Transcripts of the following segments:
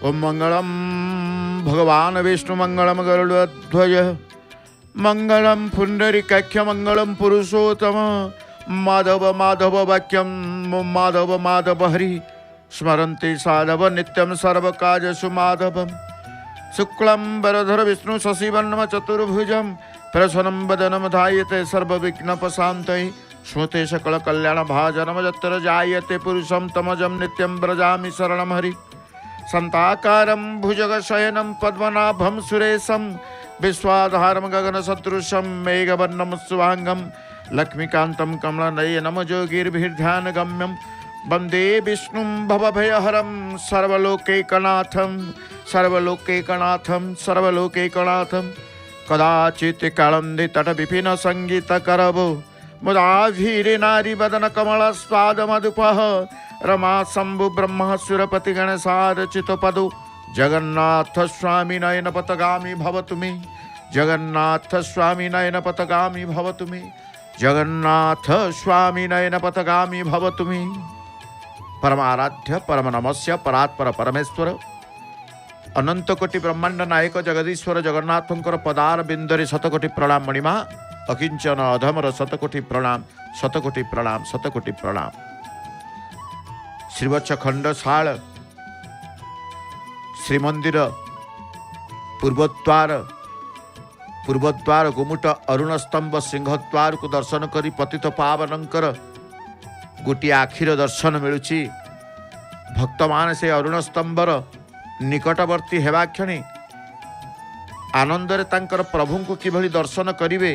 ओम मंगलम भगवान विष्णु मंगलम गरुड़ध्वज मंगलम पुंडरीकाक्ष मंगलम पुरुषोत्तम माधव माधव वाक्यम माधव माधव हरि स्मरन्ति साधव नित्यं सर्वकार्येषु माधवम् शुक्लं वरधर विष्णु शशिवर्णं चतुर्भुजं प्रसन्नं वदनं ध्यायते सर्वविघ्नोपशान्तये स्मृते सकलकल्याणभाजनं यत्र जायते पुरुषं तमजं नित्यं व्रजामि शरणं हरि शान्ताकारं भुजगशयनं पद्मनाभं सुरेशं विश्वाधारं गगनसदृशं मेघवर्णं शुभांगं लक्ष्मीकान्तं कमलनयनं योगिर्भिर्ध्यानगम्यं वन्दे विष्णुं भवभयहरं सर्वलोकैकनाथं सर्वलोकैकनाथं कदाचित् कालन्दी तटविपिन सङ्गीतकरवो मुदाभिरे नारीवदन कमलस्वादमधुपः रमा शम्भु ब्रह्मसुरपति गणसारचितपदो जगन्नाथ स्वामी नयनपथगामी भवतु मे जगन्नाथ स्वामी नयनपथगामी भवतु मे जगन्नाथ स्वामी नयनपथगामी भवतु मे। परम आराध्य परम नमस्य परात्पर परमेश्वर अनंत कोटि ब्रह्मांड नायक जगदीश्वर जगन्नाथंकर पदार बिंदरे शतकोटि प्रणाम मणिमा अकिंचन अधमर शतकोटि प्रणाम शतकोटि प्रणाम शतकोटि प्रणाम। श्रीवत्स खंडशाल श्रीमंदिर पूर्वद्वार गुमुट अरुण स्तंभ सिंहद्वार को दर्शन करी पतित पावनंकर गोटे आखिर दर्शन मिलुची। भक्त मान से अरुण स्तंभर निकटवर्ती हेबा क्षणी आनंदरे तांकर प्रभु को किभली दर्शन करिवे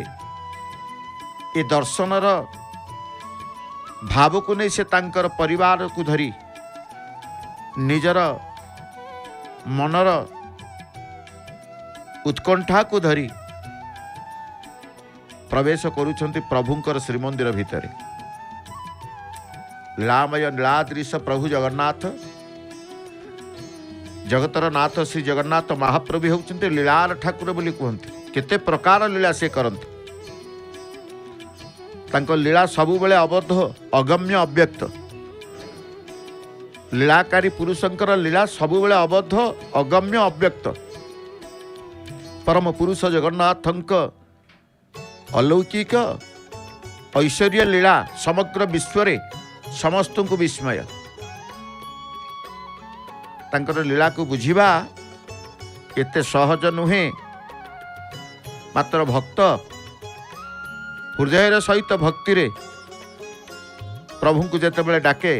ए दर्शनर भाव को नहीं से तांकर परिवार को धरी निजर मनर उत्कंठा को धरी प्रवेश करुछंती प्रभुंकर श्रीमंदिर भितरे। लीलामय लीलादृश प्रभु जगन्नाथ जगतर नाथ श्री जगन्नाथ महाप्रभु होउछंती लीलार ठाकुर बोली कहते केते प्रकार लीला से करते तांको लीला सबु बेले अबद्ध अगम्य अव्यक्त लीलाकारी पुरुषंकर लीला सबु बेले अबद्ध अगम्य अव्यक्त परम पुरुष जगन्नाथंक अलौकिक ऐश्वर्य लीला समग्र विश्व समस्त को विस्मय तांकर लीला को बुझिबा एते सहज नुहे मात्र भक्त हृदय सहित भक्ति रे प्रभु को जेते बेले डाके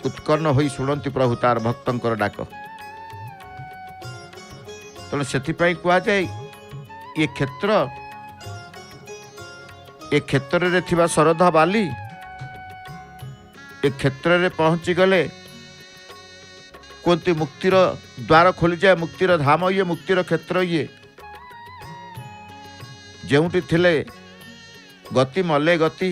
उत्कर्ण होई शुणती प्रभु तार भक्तंकर डाक तेणु से कह जाए ये क्षेत्र रे थिबा शरधा बाली ए क्षेत्र रे पहुंची गले कोंती मुक्तिर द्वार खोली जाए मुक्तिर धाम ये मुक्तिर क्षेत्र ये जेउटी थिले गति मले गति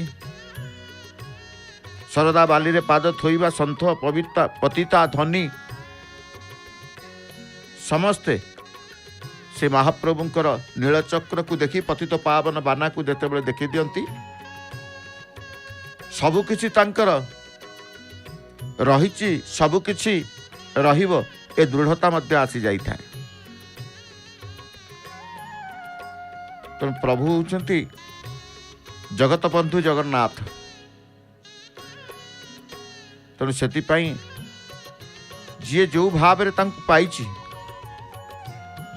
शरदा बाली रे पाद थोइबा सन्थ पविता पतिता धनी समस्ते से महाप्रभुंकर नीलचक्र को देखी पतित पावन बाना को जेते बेले देखी दियंती सबुकिछि तांकर रहिछि सबुकिछि रहिबो ए दृढ़ता मध्य आसी जाई थाए। तो प्रभु होउछंती जगत बंधु जगन्नाथ तेणु से जी जो भाव रे तांको पाइछि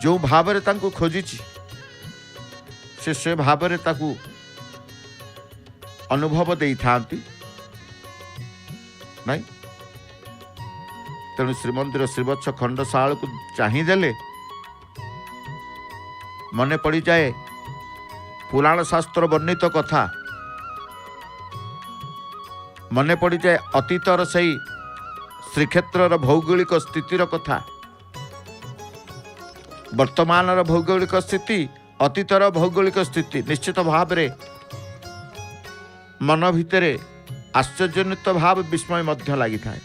जो भाव रे तांको खोजिछि से भाव रे ताकू अनुभव देई थांती नहीं। तेणु श्रीमंदिर श्रीवत्स खंडशाल को चाहिदेले मने पड़ी जाए पुराण शास्त्र वर्णित कथा मने पड़ी जाए अतीतर सही श्रीक्षेत्र भौगोलिक स्थितिर कथा वर्तमान भौगोलिक स्थिति अतीतर भौगोलिक स्थिति निश्चित भाव रे मन भितरे आश्चर्यजनित भाव विस्मय मध्य लगी थाए।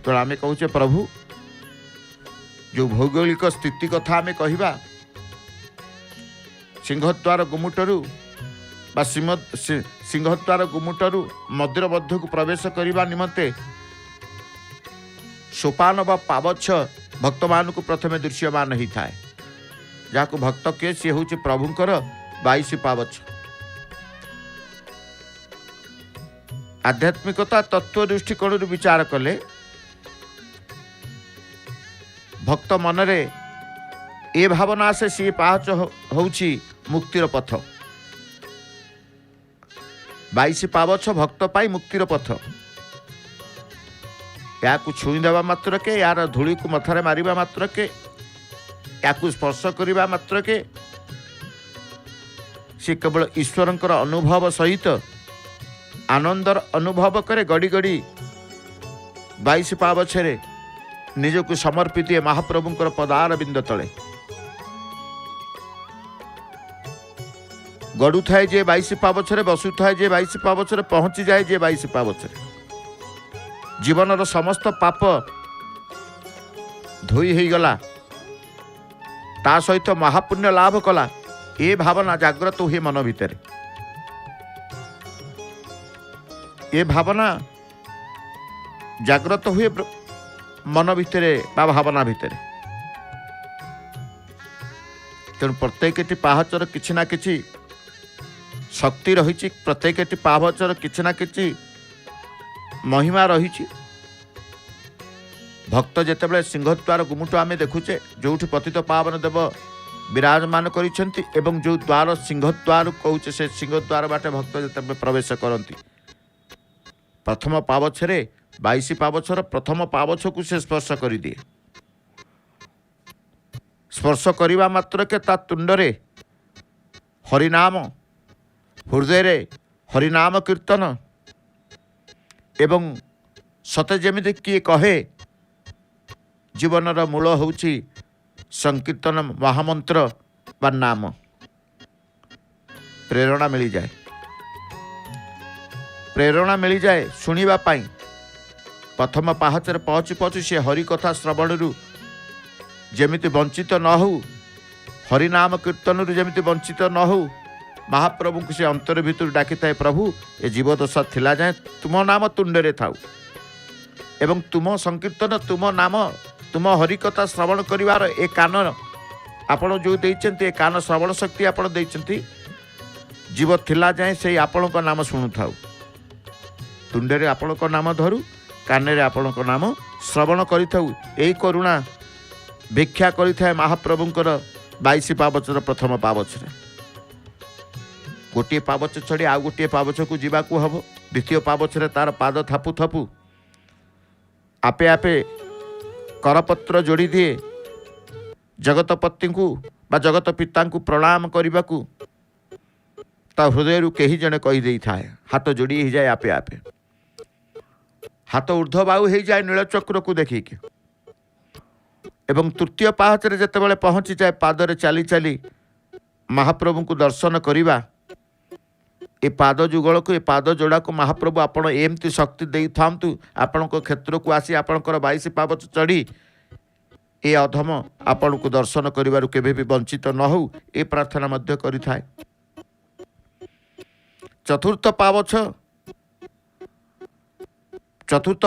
तो आम कहूचे प्रभु जो भौगोलिक स्थिति कथा आम कहवा सिंहद्वार गुमुटरू बा सिंहद्वार गुमुटरू मंदिर मध्य को प्रवेश करने निमंते सोपान व पावछ भक्त मान को प्रथमे दृश्यमान ही थाए। जहाँ भक्त किए सी हूँ प्रभुंकर 22 पावछ। आध्यात्मिकता तत्व दृष्टिकोण विचार कले भक्त मनरे ए भावना से सी पाहच होउछि मुक्तिर पथ। 22 पावछ भक्त पाई मुक्तिर पथ। या छुई देवा मात्र के यार धूली को मथारे मारिबा मात्र के या स्पर्श करने मात्र के सी केवल ईश्वरंकर अनुभव सहित आनंदर अनुभव करे गड़ी गड़ी 22 पावछरे निजको समर्पित महाप्रभुंकर पदार बिंद तले गड़ू थाए जे 22 पावछरे बसु थाए जे 22 पावछरे पहुंची जाए जे 22 पावछरे जीवनर समस्त पाप धोई हो गला ता सहित महापुण्य लाभ कला ए भावना जाग्रत हुए मन भितर। ए भावना जाग्रत हुए मन भितर बा भावना भितर। तेणु प्रत्येकटी पाहचर किछि ना किछि शक्ति रही। प्रत्येकटी पाहचर किछि ना किछि महिमा रही। भक्त जेतेबेले सिंहद्वार गुमुट आमे देखुचे जो पतित पावन देव विराजमान करिसेंती एवं जो द्वार सिंहद्वार कहूचे से सिंहद्वार बाटे भक्त जेतेबेले प्रवेश करती प्रथम पावछरे 22 पावछर प्रथम पावछ को से स्पर्श कर दिए। स्पर्श करने मात्र के ता तुंडरे हरिनाम हृदय रे हरिनाम कीर्तन एवं सते जेमिति किए कहे जीवनर मूल होउछि संकीर्तन महामंत्र बा नाम। प्रेरणा मिली जाए प्रेरणा मिली जाए शुणिबा पाई। प्रथम पाहचर पहुँचु पहुँचु से हरि कथा श्रवण जेमिति वंचित न हो हरिनाम कीर्तन जेमिति वंचित न हो महाप्रभु को से अंतर भितर डाकी थाए प्रभु ए जीवदशा थिला जाए तुम नाम तुंडरे थाउ एवं तुम संकीर्तन तुम नाम तुम हरिकथा श्रवण करिवार ए कान आपण जो देइचंती ए कान श्रवण शक्ति आपण देइचंती जीव थिला जाए से आपण को नाम शुणु थाउ। तुंडरे आपण को नाम धरू कानेरे आपण को नाम श्रवण करिथाउ। एई करुणा भिक्षा करिथाए महाप्रभुंकर 22 पावचर प्रथम पावचरे। गोटे पावच छड़ी आ गोटे पावच को जीवा को हबो। द्वितीय पावचरे तार पाद थापु थापु आपे आपे करपत्र जोड़ी दिए जगतपति को बा जगत पिता को प्रणाम करने को ता हृदय कही जने कही दे थाए। हाथ जोड़ी ही जाए आपे आपे हाथ ऊर्ध्व बाहु हो जाए नीलचक्र को देखिक। एवं तृतीय पाहचरे जेतेबेले पहुँची जाए पादरे चाली चाली महाप्रभु को दर्शन करिबा ए पाद जुगल को ए पाद जोड़ा को महाप्रभु आपण एमती शक्ति दे थांतु आपण क्षेत्र को आसी आपणकर 22 पावच चढ़ी ए अधम आपण को दर्शन करिवारु केबे भी वंचित न हो ए प्रार्थना मध्य करि थाए। चतुर्थ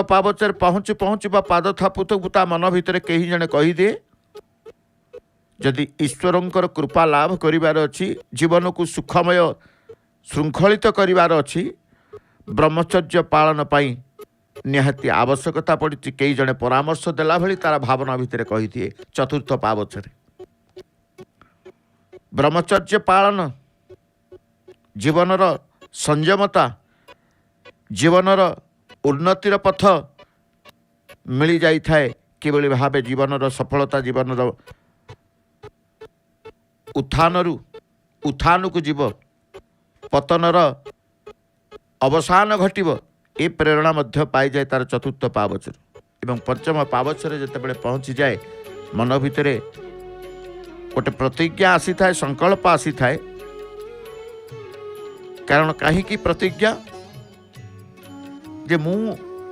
पावचर पहुँचु पहुँचु बा पाद थापु थापु ता मन भितर कही जने कही दे जदि ईश्वरंकर कृपा लाभ करिवार अछि जीवन को सुखमय श्रृंखलित करिवार अछि ब्रह्मचर्य पालन पाई निहाती आवश्यकता पड़ी कई जने परामर्श देला भली तारा भावना भितर कही दिए। चतुर्थ पावचरे ब्रह्मचर्य पालन जीवनर संयमता जीवनर उन्नतिर पथ मिली जाई थाए किभली भावे जीवनर सफलता जीवनर उत्थान को जीव पतनर अवसान घटिब ए प्रेरणा मध्य पाई जाए तार चतुर्थ पावचर। एवं पंचम पावचरे जेतेबेले पहुँची जाए मन भितरे गोटे प्रतिज्ञा आसी थाए संकल्प आसी थाए। कारण कहीं प्रतिज्ञा जे मु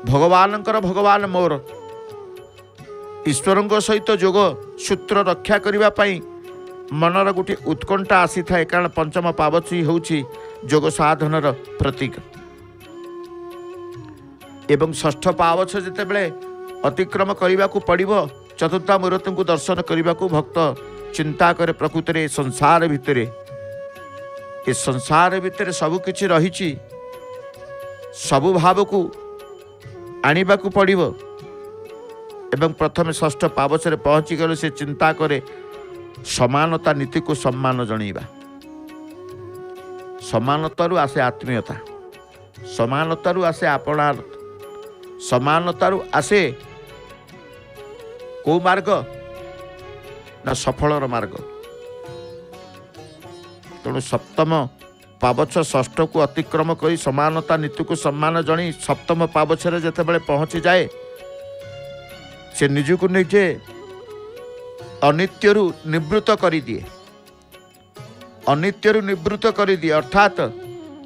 भगवानंकर भगवान मोर ईश्वरंक सहित जोग सूत्र रक्षा करने पाई मनर गोटे उत्कंठा आसी थाए। कारण पंचम पावची होउछि जोग साधनर प्रतीक। एवं षष्ठ पावच जेतेबेले अतिक्रम करने को पड़ो। चतुर्था मूर्ति को दर्शन करने को भक्त चिंता करे। प्रकृति में संसार भितर ये संसार भितर सबकि रही सबु भाव को आने को पड़ो। एवं प्रथम षष्ठ पावचरे पहुँची गले से चिंता करे समानता नीति को सम्मान जनइबा। समानतारू आसे आत्मीयता, समानतारू आसे आपणार, समानतारू आसे को मार्ग ना सफलर मार्ग। तेणु सप्तम पावच षष्ठ को अतिक्रम कर समानता नीति को सम्मान जणी सप्तम पावचरे जेतेबेले पहुँची जाए से निजको निजे अनित्यरू निवृत्त कर दिए। अनित्यरू निवृत्त कर दिए अर्थात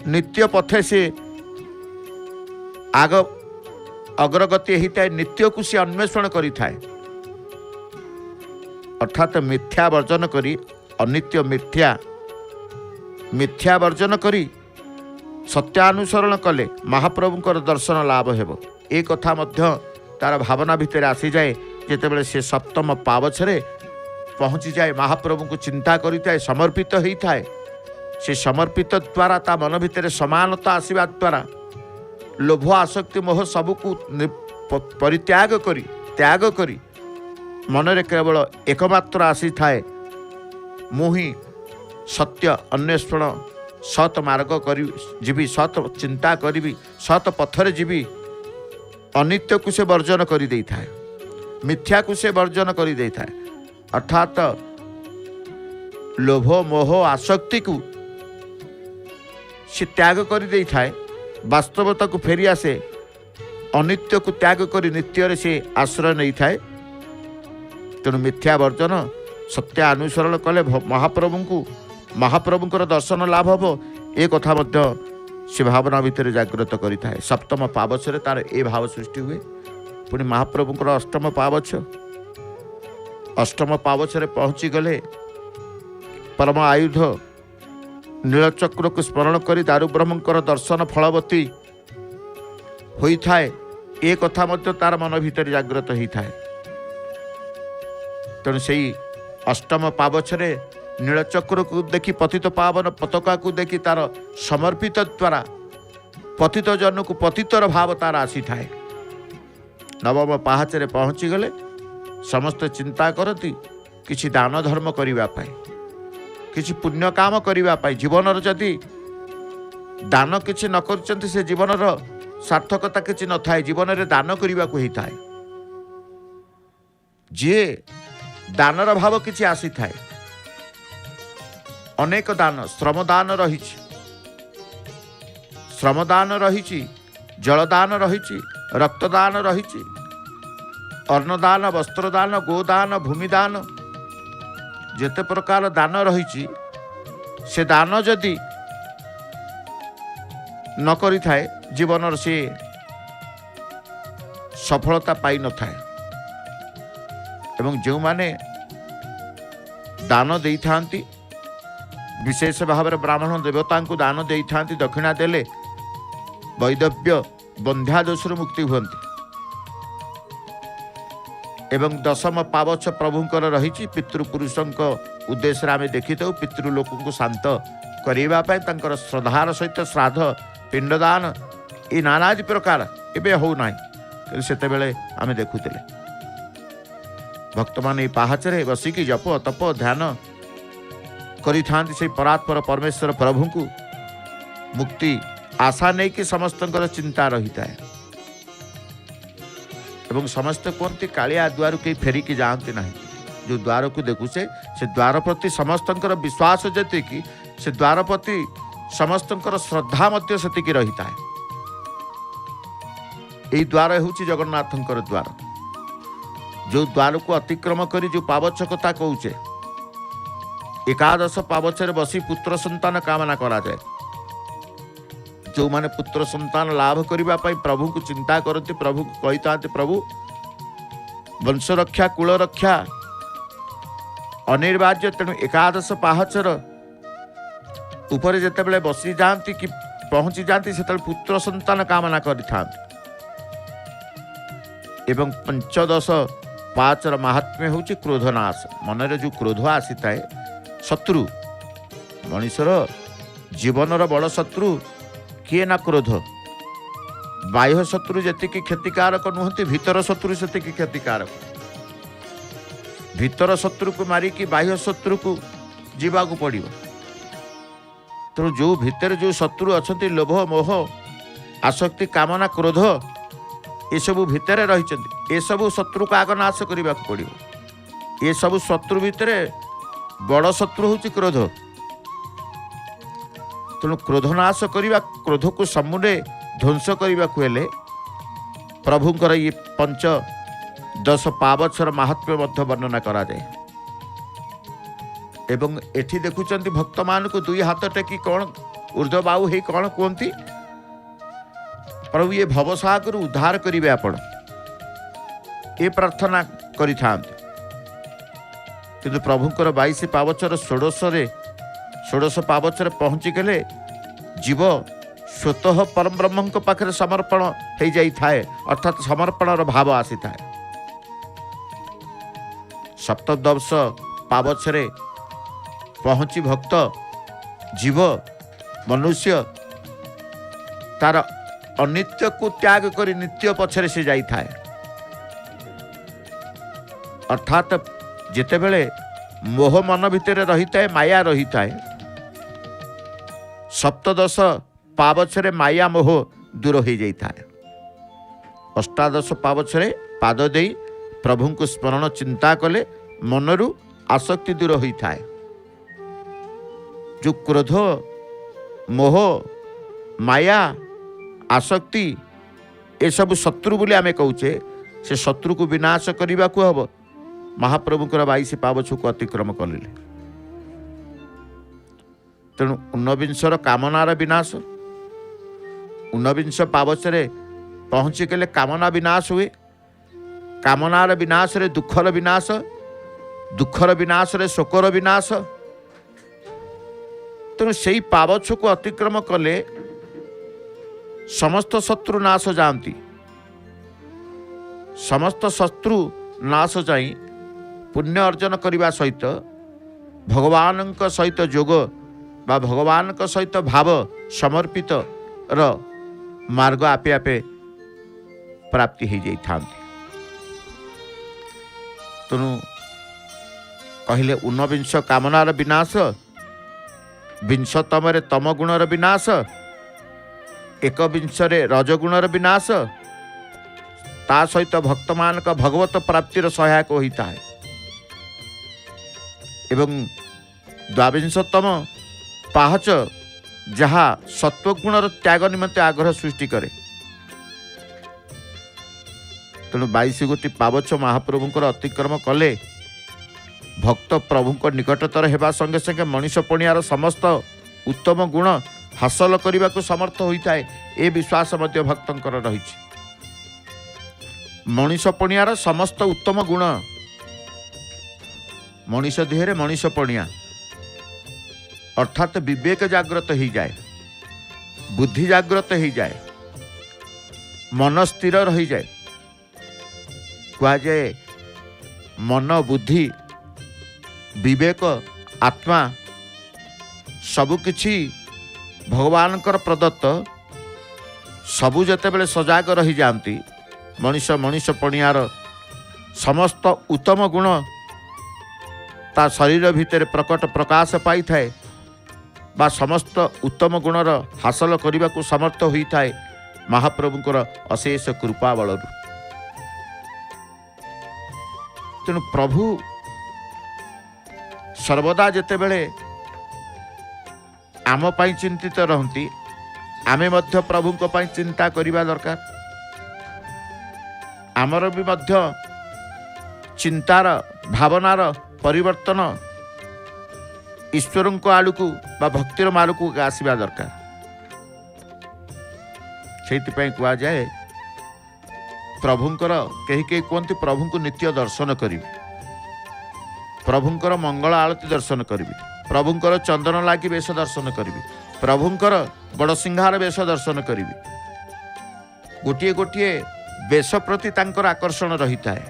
नित्य पथे से आग अग्रगति होता है। नित्य को सी अन्वेषण करिथाए अर्थात मिथ्या वर्जन करी अनित्य मिथ्या वर्जन करी सत्यानुसरण कले महाप्रभुंकर दर्शन लाभ हेबो। ए कथा मध्य तार भावना भितर आसी जाए जेतेबेले से सप्तम पावचरे पहुँची जाए। महाप्रभु को चिंता करिथाए, समर्पित होता है। से समर्पित द्वारा ता मन भितर समानता आसवा द्वारा लोभ आसक्ति मोह सबको परित्याग करी त्याग करी मनरे केवल एकमात्र आसी थाए मुही सत्य अन्वेषण सत मार्ग करी जीवी, सत चिंता करी, सत पथरे जीवी। अनित्य को से वर्जन करी देई थाए, मिथ्या को से वर्जन करी देई थाए अर्थात लोभ मोह आसक्ति को से त्याग करी देई थाए। वास्तवता को फेरी आसे, अनित्य को त्याग करी नित्य से आश्रय नहीं थाए। तेणु मिथ्या वर्जन सत्य अनुसरण कले महाप्रभुंकर दर्शन लाभ हम। ए कथा मध्य से भावना भितर जागृत करि थाए। सप्तम पावचरे तार ए भाव सृष्टि हुए। पुणी महाप्रभुंकर अष्टम पावच, अष्टम पावचरे पहुँची गले परम आयुध नीलचक्र को स्मरण करी दारु ब्रह्मंकर दर्शन फलवती होइथाए। ए कथा मध्य तार मन भितर जागृत होइथाए। तेणु से अष्टम पावचरे नीलचक्र को देखी पतित पावन पताका को देखी तार समर्पित द्वारा पतित जन को पतितर भाव तार आसी थाए। नवम पाहाचरे पहुँची गले समस्त चिंता करती किछि दान धर्म करिवा पाई, किछि पुण्य काम करिवा पाई। जीवन जदि दान किछि न करचंती से जीवन सार्थकता किछि न थाए। जीवन रे दान करिवा को ही थाए। जे दानर भाव किछि आसी थाए। अनेक दान, श्रमदान रही, श्रमदान रही, जलदान रही, रक्तदान रही, अन्नदान, वस्त्रदान, गोदान, भूमिदान, जेते प्रकार दान रही से दान जदि न करि थाए जीवन से सफलता पाई न थाए। एवं जो माने दान देई थांती विशेष भाव में ब्राह्मण देवता को दान दे था। दक्षिणा देले वैदव्य बंध्या दोष मुक्ति हुंती। एवं दशम पावच प्रभुंकर रही पितृपुरुषों उद्देश्य आम देखी था। पितृलोक को शांत करने श्रद्धार सहित श्राद्ध पिंडदान ये नानादि प्रकार एवं होना से आम देखुले। भक्त मान पाहाचरे बसिकी जप तप ध्यान करि थांती से परात्पर परमेश्वर प्रभु को मुक्ति आशा नहीं कि समस्तंकर चिंता रही है। एवं समस्त कहते कालिया द्वार कहीं फेरिकी जाती ना। जो द्वार को देखुचे से द्वार प्रति समस्तंकर विश्वास जति कि से द्वार प्रति समस्तंकर श्रद्धा मध्य सेतिकी रही है। यही द्वार हूँ जगन्नाथंकर द्वार। जो द्वार को अतिक्रम करी जो पावचकता कहूचे एकादश पावचरे बसी पुत्र संतान कामना करा जाए। जो माने पुत्र संतान लाभ करिबा पई प्रभु को चिंता करती, प्रभु को कही था प्रभु वंश रक्षा कुल रक्षा अनिर्वाज्य। तेणु एकादश पाहचर ऊपर जेतेबेले बसी जाती कि पहुंची जाती से पुत्र संतान कामना करि थांती। ଏବଂ 15 ମାହାତ୍ମ୍ୟ ହେଉଛି କ୍ରୋଧନାଶ। ମନରେ ଯେଉଁ କ୍ରୋଧ ଆସିଥାଏ, ଶତ୍ରୁ, ମଣିଷର ଜୀବନର ବଡ଼ ଶତ୍ରୁ କିଏ ନା କ୍ରୋଧ। ବାହ୍ୟ ଶତ୍ରୁ ଯେତିକି କ୍ଷତିକାରକ ନୁହନ୍ତି, ଭିତର ଶତ୍ରୁ ସେତିକି କ୍ଷତିକାରକ। ଭିତର ଶତ୍ରୁକୁ ମାରିକି ବାହ୍ୟ ଶତ୍ରୁକୁ ଯିବାକୁ ପଡ଼ିବ। ତେଣୁ ଯେଉଁ ଭିତରେ ଯେଉଁ ଶତ୍ରୁ ଅଛନ୍ତି, ଲୋଭ, ମୋହ, ଆସକ୍ତି, କାମନା, କ୍ରୋଧ, ଏସବୁ ଭିତରେ ରହିଛନ୍ତି। ଏସବୁ ଶତ୍ରୁକୁ ଆଗ ନାଶ କରିବାକୁ ପଡ଼ିବ। ଏସବୁ ଶତ୍ରୁ ଭିତରେ ବଡ଼ ଶତ୍ରୁ ହେଉଛି କ୍ରୋଧ। ତେଣୁ କ୍ରୋଧ ନାଶ କରିବା, କ୍ରୋଧକୁ ସମୂଳେ ଧ୍ୱଂସ କରିବାକୁ ହେଲେ ପ୍ରଭୁଙ୍କର ଇଏ 15 ପାବଛର ମାହାତ୍ମ୍ୟ ମଧ୍ୟ ବର୍ଣ୍ଣନା କରାଯାଏ। ଏବଂ ଏଠି ଦେଖୁଛନ୍ତି ଭକ୍ତମାନଙ୍କୁ ଦୁଇ ହାତ ଟେକି କ'ଣ ଉର୍ଦ୍ଧ୍ୱବାହୁ ହେଇ କ'ଣ କୁହନ୍ତି, ପ୍ରଭୁ ଏ ଭବସାଗରରୁ ଉଦ୍ଧାର କରିବେ ଆପଣ, ଏ ପ୍ରାର୍ଥନା କରିଥାନ୍ତି। କିନ୍ତୁ ପ୍ରଭୁଙ୍କର 22 ପାବଛର 16 ପାବଛରେ ପହଞ୍ଚିଗଲେ ଜୀବ ସ୍ୱତଃ ପରବ୍ରହ୍ମଙ୍କ ପାଖରେ ସମର୍ପଣ ହୋଇଯାଇଥାଏ, ଅର୍ଥାତ୍ ସମର୍ପଣର ଭାବ ଆସିଥାଏ। 17 ପାବଛରେ ପହଞ୍ଚି ଭକ୍ତ ଜୀବ ମନୁଷ୍ୟ ତାର ଅନିତ୍ୟକୁ ତ୍ୟାଗ କରି ନିତ୍ୟ ପଛରେ ସେ ଯାଇଥାଏ। ଅର୍ଥାତ୍ ଯେତେବେଳେ ମୋହ ମନ ଭିତରେ ରହିଥାଏ, ମାୟା ରହିଥାଏ, 17 ପାବଛରେ ମାୟା ମୋହ ଦୂର ହୋଇଯାଇଥାଏ। 18 ପାବଛରେ ପାଦ ଦେଇ ପ୍ରଭୁଙ୍କୁ ସ୍ମରଣ ଚିନ୍ତା କଲେ ମନରୁ ଆସକ୍ତି ଦୂର ହୋଇଥାଏ। ଯେଉଁ କ୍ରୋଧ, ମୋହ, ମାୟା, ଆସକ୍ତି ଏସବୁ ଶତ୍ରୁ ବୋଲି ଆମେ କହୁଛେ, ସେ ଶତ୍ରୁକୁ ବିନାଶ କରିବାକୁ ହେବ ମହାପ୍ରଭୁଙ୍କର 22 ପାବଛକୁ ଅତିକ୍ରମ କଲେ। ତେଣୁ 19ର କାମନାର ବିନାଶ, 19 ପାବଛରେ ପହଞ୍ଚିଗଲେ କାମନା ବିନାଶ ହୁଏ। କାମନାର ବିନାଶରେ ଦୁଃଖର ବିନାଶ, ଦୁଃଖର ବିନାଶରେ ଶୋକର ବିନାଶ। ତେଣୁ ସେଇ ପାବଛକୁ ଅତିକ୍ରମ କଲେ ସମସ୍ତ ଶତ୍ରୁ ନାଶ ଯାଆନ୍ତି। ସମସ୍ତ ଶତ୍ରୁ ନାଶ ଯାଇ ପୁଣ୍ୟ ଅର୍ଜନ କରିବା ସହିତ ଭଗବାନଙ୍କ ସହିତ ଯୋଗ ବା ଭଗବାନଙ୍କ ସହିତ ଭାବ ସମର୍ପିତର ମାର୍ଗ ଆପେ ଆପେ ପ୍ରାପ୍ତି ହୋଇଯାଇଥାନ୍ତି। ତେଣୁ କହିଲେ 19 କାମନାର ବିନାଶ, 20ତମରେ ତମ ଗୁଣର ବିନାଶ, 21ରେ ରଜଗୁଣର ବିନାଶ, ତା ସହିତ ଭକ୍ତମାନଙ୍କ ଭଗବତ ପ୍ରାପ୍ତିର ସହାୟକ ହୋଇଥାଏ। ଏବଂ 22ତମ ପାହାଚ ଯାହା ସତ୍ୱଗୁଣର ତ୍ୟାଗ ନିମନ୍ତେ ଆଗ୍ରହ ସୃଷ୍ଟି କରେ। ତେଣୁ 22 ଗୋଟି ପାବଛ ମହାପ୍ରଭୁଙ୍କର ଅତିକ୍ରମ କଲେ ଭକ୍ତ ପ୍ରଭୁଙ୍କ ନିକଟତର ହେବା ସଙ୍ଗେ ସଙ୍ଗେ ମଣିଷ ପଣିଆର ସମସ୍ତ ଉତ୍ତମ ଗୁଣ ହାସଲ କରିବାକୁ ସମର୍ଥ ହୋଇଥାଏ। ଏ ବିଶ୍ୱାସ ମଧ୍ୟ ଭକ୍ତଙ୍କର ରହିଛି। ମଣିଷ ପଣିଆର ସମସ୍ତ ଉତ୍ତମ ଗୁଣ, ମଣିଷ ଦେହରେ ମଣିଷ ପଣିଆ, ଅର୍ଥାତ୍ ବିବେକ ଜାଗ୍ରତ ହୋଇଯାଏ, ବୁଦ୍ଧି ଜାଗ୍ରତ ହୋଇଯାଏ, ମନ ସ୍ଥିର ରହିଯାଏ। କୁହାଯାଏ ମନ, ବୁଦ୍ଧି, ବିବେକ, ଆତ୍ମା ସବୁକିଛି ଭଗବାନଙ୍କର ପ୍ରଦତ୍ତ। ସବୁ ଯେତେବେଳେ ସଜାଗ ରହିଯାଆନ୍ତି, ମଣିଷ ପଣିଆର ସମସ୍ତ ଉତ୍ତମ ଗୁଣ ତା ଶରୀର ଭିତରେ ପ୍ରକଟ ପ୍ରକାଶ ପାଇଥାଏ ବା ସମସ୍ତ ଉତ୍ତମ ଗୁଣର ହାସଲ କରିବାକୁ ସମର୍ଥ ହୋଇଥାଏ ମହାପ୍ରଭୁଙ୍କର ଅଶେଷ କୃପା ବଳରୁ। ତେଣୁ ପ୍ରଭୁ ସର୍ବଦା ଯେତେବେଳେ ଆମ ପାଇଁ ଚିନ୍ତିତ ରହନ୍ତି, ଆମେ ମଧ୍ୟ ପ୍ରଭୁଙ୍କ ପାଇଁ ଚିନ୍ତା କରିବା ଦରକାର। ଆମର ବି ମଧ୍ୟ ଚିନ୍ତାର ଭାବନାର ପରିବର୍ତ୍ତନ ଈଶ୍ୱରଙ୍କ ଆଡ଼କୁ ବା ଭକ୍ତିର ମାର୍ଗକୁ ଆସିବା ଦରକାର। ସେଇଥିପାଇଁ କୁହାଯାଏ ପ୍ରଭୁଙ୍କର, କେହି କେହି କୁହନ୍ତି ପ୍ରଭୁଙ୍କୁ ନିତ୍ୟ ଦର୍ଶନ କରିବି, ପ୍ରଭୁଙ୍କର ମଙ୍ଗଳ ଆଳତି ଦର୍ଶନ କରିବି, ପ୍ରଭୁଙ୍କର ଚନ୍ଦନ ଲାଗି ବେଶ ଦର୍ଶନ କରିବି, ପ୍ରଭୁଙ୍କର ବଡ଼ ସିଂହାର ବେଶ ଦର୍ଶନ କରିବି। ଗୋଟିଏ ଗୋଟିଏ ବେଶ ପ୍ରତି ତାଙ୍କର ଆକର୍ଷଣ ରହିଥାଏ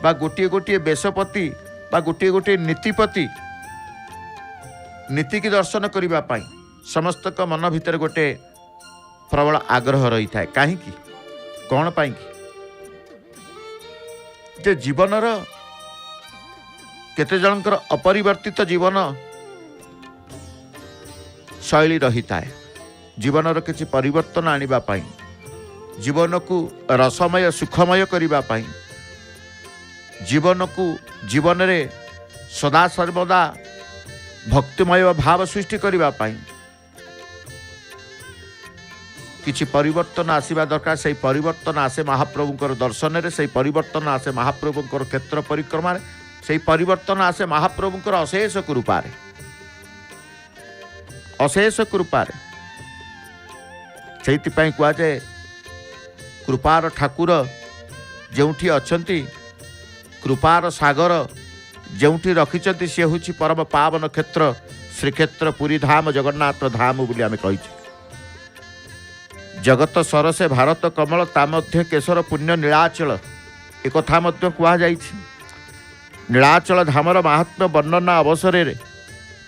ବା ଗୋଟିଏ ଗୋଟିଏ ବେଶପତି ବା ଗୋଟିଏ ଗୋଟିଏ ନୀତିପତି ନୀତିକି ଦର୍ଶନ କରିବା ପାଇଁ ସମସ୍ତଙ୍କ ମନ ଭିତରେ ଗୋଟେ ପ୍ରବଳ ଆଗ୍ରହ ରହିଥାଏ। କାହିଁକି, କ'ଣ ପାଇଁକି? ଯେ ଜୀବନର କେତେ ଜଣଙ୍କର ଅପରିବର୍ତ୍ତିତ ଜୀବନ ଶୈଳୀ ରହିଥାଏ। ଜୀବନର କିଛି ପରିବର୍ତ୍ତନ ଆଣିବା ପାଇଁ, ଜୀବନକୁ ରସମୟ ସୁଖମୟ କରିବା ପାଇଁ, ଜୀବନରେ ସଦାସର୍ବଦା ଭକ୍ତିମୟ ଭାବ ସୃଷ୍ଟି କରିବା ପାଇଁ କିଛି ପରିବର୍ତ୍ତନ ଆସିବା ଦରକାର। ସେହି ପରିବର୍ତ୍ତନ ଆସେ ମହାପ୍ରଭୁଙ୍କର ଦର୍ଶନରେ, ସେହି ପରିବର୍ତ୍ତନ ଆସେ ମହାପ୍ରଭୁଙ୍କର କ୍ଷେତ୍ର ପରିକ୍ରମାରେ, ସେହି ପରିବର୍ତ୍ତନ ଆସେ ମହାପ୍ରଭୁଙ୍କର ଅଶେଷ କୃପାରେ। ଅଶେଷ କୃପାରେ ସେଇଥିପାଇଁ କୁହାଯାଏ କୃପାର ଠାକୁର ଯେଉଁଠି ଅଛନ୍ତି, କୃପାର ସାଗର ଯେଉଁଠି ରଖିଛନ୍ତି, ସେ ହେଉଛି ପରମ ପାବନ କ୍ଷେତ୍ର ଶ୍ରୀକ୍ଷେତ୍ର ପୁରୀ ଧାମ ଜଗନ୍ନାଥ ଧାମ ବୋଲି ଆମେ କହିଛୁ। ଜଗତ ସରସେ ଭାରତ କମଳ ତା ମଧ୍ୟ କେଶର ପୁଣ୍ୟ ନୀଳାଚଳ, ଏକଥା ମଧ୍ୟ କୁହାଯାଇଛି। ନୀଳାଚଳ ଧାମର ମାହାତ୍ମ୍ୟ ବର୍ଣ୍ଣନା ଅବସରରେ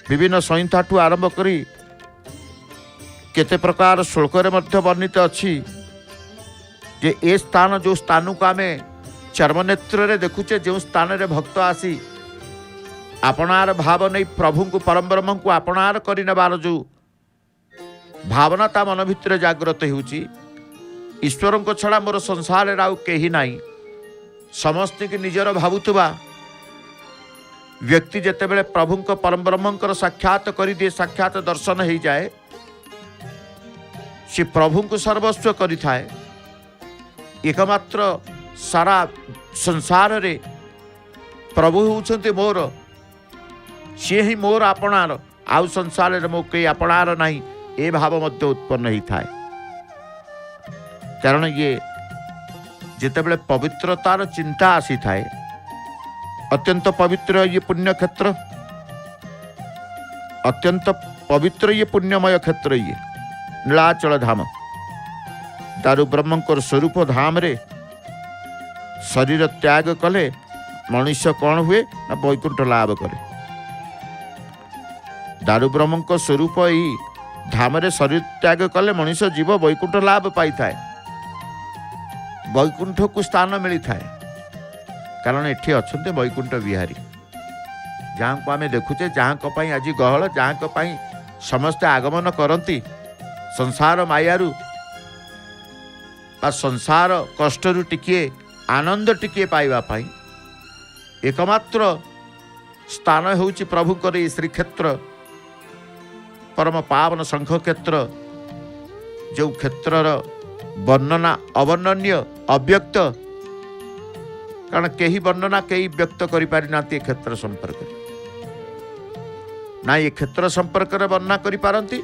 ବିଭିନ୍ନ ସଂହିତାଠୁ ଆରମ୍ଭ କରି କେତେ ପ୍ରକାର ଶ୍ଲୋକରେ ମଧ୍ୟ ବର୍ଣ୍ଣିତ ଅଛି ଯେ ଏ ସ୍ଥାନ ଯେଉଁ ସ୍ଥାନକୁ ଆମେ ଚର୍ମନେତ୍ରରେ ଦେଖୁଛେ, ଯେଉଁ ସ୍ଥାନରେ ଭକ୍ତ ଆସି ଆପଣାର ଭାବ ନେଇ ପ୍ରଭୁଙ୍କୁ ପରମ ବ୍ରହ୍ମଙ୍କୁ ଆପଣାର କରିନେବାର ଯେଉଁ ଭାବନା ତା ମନ ଭିତରେ ଜାଗ୍ରତ ହେଉଛି, ଈଶ୍ୱରଙ୍କ ଛଡ଼ା ମୋର ସଂସାରରେ ଆଉ କେହି ନାହିଁ, ସମସ୍ତଙ୍କୁ ନିଜର ଭାବୁଥିବା ବ୍ୟକ୍ତି ଯେତେବେଳେ ପ୍ରଭୁଙ୍କ ପରମ ବ୍ରହ୍ମଙ୍କର ସାକ୍ଷାତ କରିଦିଏ, ସାକ୍ଷାତ ଦର୍ଶନ ହେଇଯାଏ, ସେ ପ୍ରଭୁଙ୍କୁ ସର୍ବସ୍ୱ କରିଥାଏ। ଏକମାତ୍ର ସାରା ସଂସାରରେ ପ୍ରଭୁ ହେଉଛନ୍ତି ମୋର, ସିଏ ହିଁ ମୋର ଆପଣାର, ଆଉ ସଂସାରରେ ମୋ କେହି ଆପଣାର ନାହିଁ, ଏ ଭାବ ମଧ୍ୟ ଉତ୍ପନ୍ନ ହେଇଥାଏ। କାରଣ ଇଏ ଯେତେବେଳେ ପବିତ୍ରତାର ଚିନ୍ତା ଆସିଥାଏ, ଅତ୍ୟନ୍ତ ପବିତ୍ର ଇଏ ପୁଣ୍ୟକ୍ଷେତ୍ର, ଅତ୍ୟନ୍ତ ପବିତ୍ର ଇଏ ପୁଣ୍ୟମୟ କ୍ଷେତ୍ର, ଇଏ ନୀଳାଚଳ ଧାମ। ଦାରୁ ବ୍ରହ୍ମଙ୍କର ସ୍ୱରୂପ ଧାମରେ ଶରୀର ତ୍ୟାଗ କଲେ ମଣିଷ କ'ଣ ହୁଏ ନା ବୈକୁଣ୍ଠ ଲାଭ କରେ। ଦାରୁ ବ୍ରହ୍ମଙ୍କ ସ୍ୱରୂପ ଏଇ ଧାମରେ ଶରୀର ତ୍ୟାଗ କଲେ ମଣିଷ ଜୀବ ବୈକୁଣ୍ଠ ଲାଭ ପାଇଥାଏ, ବୈକୁଣ୍ଠକୁ ସ୍ଥାନ ମିଳିଥାଏ। କାରଣ ଏଠି ଅଛନ୍ତି ବୈକୁଣ୍ଠ ବିହାରୀ, ଯାହାଙ୍କୁ ଆମେ ଦେଖୁଛେ, ଯାହାଙ୍କ ପାଇଁ ଆଜି ଗହଳ, ଯାହାଙ୍କ ପାଇଁ ସମସ୍ତେ ଆଗମନ କରନ୍ତି ସଂସାର ମାୟାରୁ ବା ସଂସାର କଷ୍ଟରୁ ଟିକିଏ ଆନନ୍ଦ ଟିକିଏ ପାଇବା ପାଇଁ। ଏକମାତ୍ର ସ୍ଥାନ ହେଉଛି ପ୍ରଭୁଙ୍କର ଏହି ଶ୍ରୀକ୍ଷେତ୍ର, ପରମ ପାବନ ଶଙ୍ଖକ୍ଷେତ୍ର, ଯେଉଁ କ୍ଷେତ୍ରର ବର୍ଣ୍ଣନା ଅବର୍ଣ୍ଣନୀୟ, ଅବ୍ୟକ୍ତ। କାରଣ କେହି ବର୍ଣ୍ଣନା କେହି ବ୍ୟକ୍ତ କରିପାରିନାହାନ୍ତି ଏ କ୍ଷେତ୍ର ସମ୍ପର୍କରେ। ନା ଏ କ୍ଷେତ୍ର ସମ୍ପର୍କରେ ବର୍ଣ୍ଣନା କରିପାରନ୍ତି,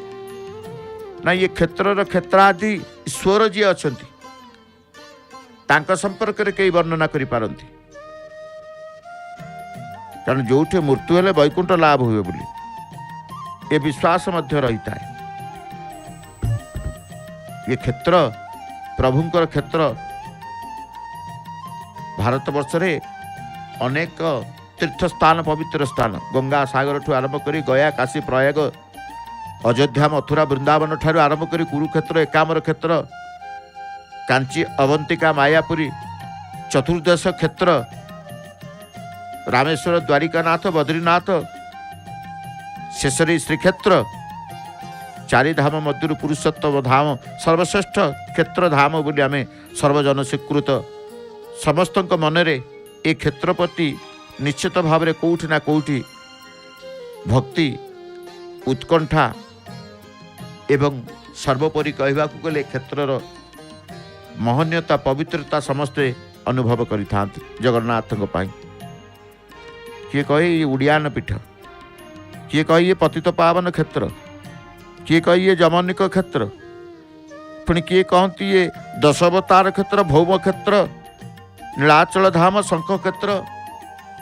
ନା ଏ କ୍ଷେତ୍ରର କ୍ଷେତ୍ରାଦି ଈଶ୍ୱର ଯିଏ ଅଛନ୍ତି ତାଙ୍କ ସମ୍ପର୍କରେ କେହି ବର୍ଣ୍ଣନା କରିପାରନ୍ତି। କାରଣ ଯେଉଁଠି ମୃତ୍ୟୁ ହେଲେ ବୈକୁଣ୍ଠ ଲାଭ ହୁଏ ବୋଲି ଏ ବିଶ୍ୱାସ ମଧ୍ୟ ରହିଥାଏ। ଏ କ୍ଷେତ୍ର ପ୍ରଭୁଙ୍କର କ୍ଷେତ୍ର। ଭାରତବର୍ଷରେ ଅନେକ ତୀର୍ଥସ୍ଥାନ, ପବିତ୍ର ସ୍ଥାନ, ଗଙ୍ଗା ସାଗରଠୁ ଆରମ୍ଭ କରି ଗୟା, କାଶୀ, ପ୍ରୟାଗ, ଅଯୋଧ୍ୟା, ମଥୁରା, ବୃନ୍ଦାବନ ଠାରୁ ଆରମ୍ଭ କରି କୁରୁକ୍ଷେତ୍ର, ଏକାମ୍ର କ୍ଷେତ୍ର, କାଞ୍ଚି, ଅବନ୍ତିକା, ମାୟାପୁରୀ, ଚତୁର୍ଦ୍ଦଶ କ୍ଷେତ୍ର, ରାମେଶ୍ୱର, ଦ୍ୱାରିକାନାଥ, ବଦ୍ରୀନାଥ, ଶେଷରେ ଶ୍ରୀକ୍ଷେତ୍ର, ଚାରିଧାମ ମଧ୍ୟରୁ ପୁରୁଷୋତ୍ତମ ଧାମ ସର୍ବଶ୍ରେଷ୍ଠ କ୍ଷେତ୍ର ଧାମ ବୋଲି ଆମେ ସର୍ବଜନ ସ୍ୱୀକୃତ। ସମସ୍ତଙ୍କ ମନରେ ଏ କ୍ଷେତ୍ର ପ୍ରତି ନିଶ୍ଚିତ ଭାବରେ କେଉଁଠି ନା କେଉଁଠି ଭକ୍ତି, ଉତ୍କଣ୍ଠା ଏବଂ ସର୍ବୋପରି କହିବାକୁ ଗଲେ କ୍ଷେତ୍ରର ମହନୀୟତା, ପବିତ୍ରତା ସମସ୍ତେ ଅନୁଭବ କରିଥାନ୍ତି ଜଗନ୍ନାଥଙ୍କ ପାଇଁ। କିଏ କହେ ଇଏ ଉଡ଼ିଆନ ପୀଠ, କିଏ କହେ ଇଏ ପତିତ ପାବନ କ୍ଷେତ୍ର, କିଏ କହେ ଇଏ ଯମନିକ କ୍ଷେତ୍ର, ପୁଣି କିଏ କହନ୍ତି ଇଏ ଦଶାବତାର କ୍ଷେତ୍ର, ଭୌମ କ୍ଷେତ୍ର, ନୀଳାଚଳ ଧାମ, ଶଙ୍ଖ କ୍ଷେତ୍ର।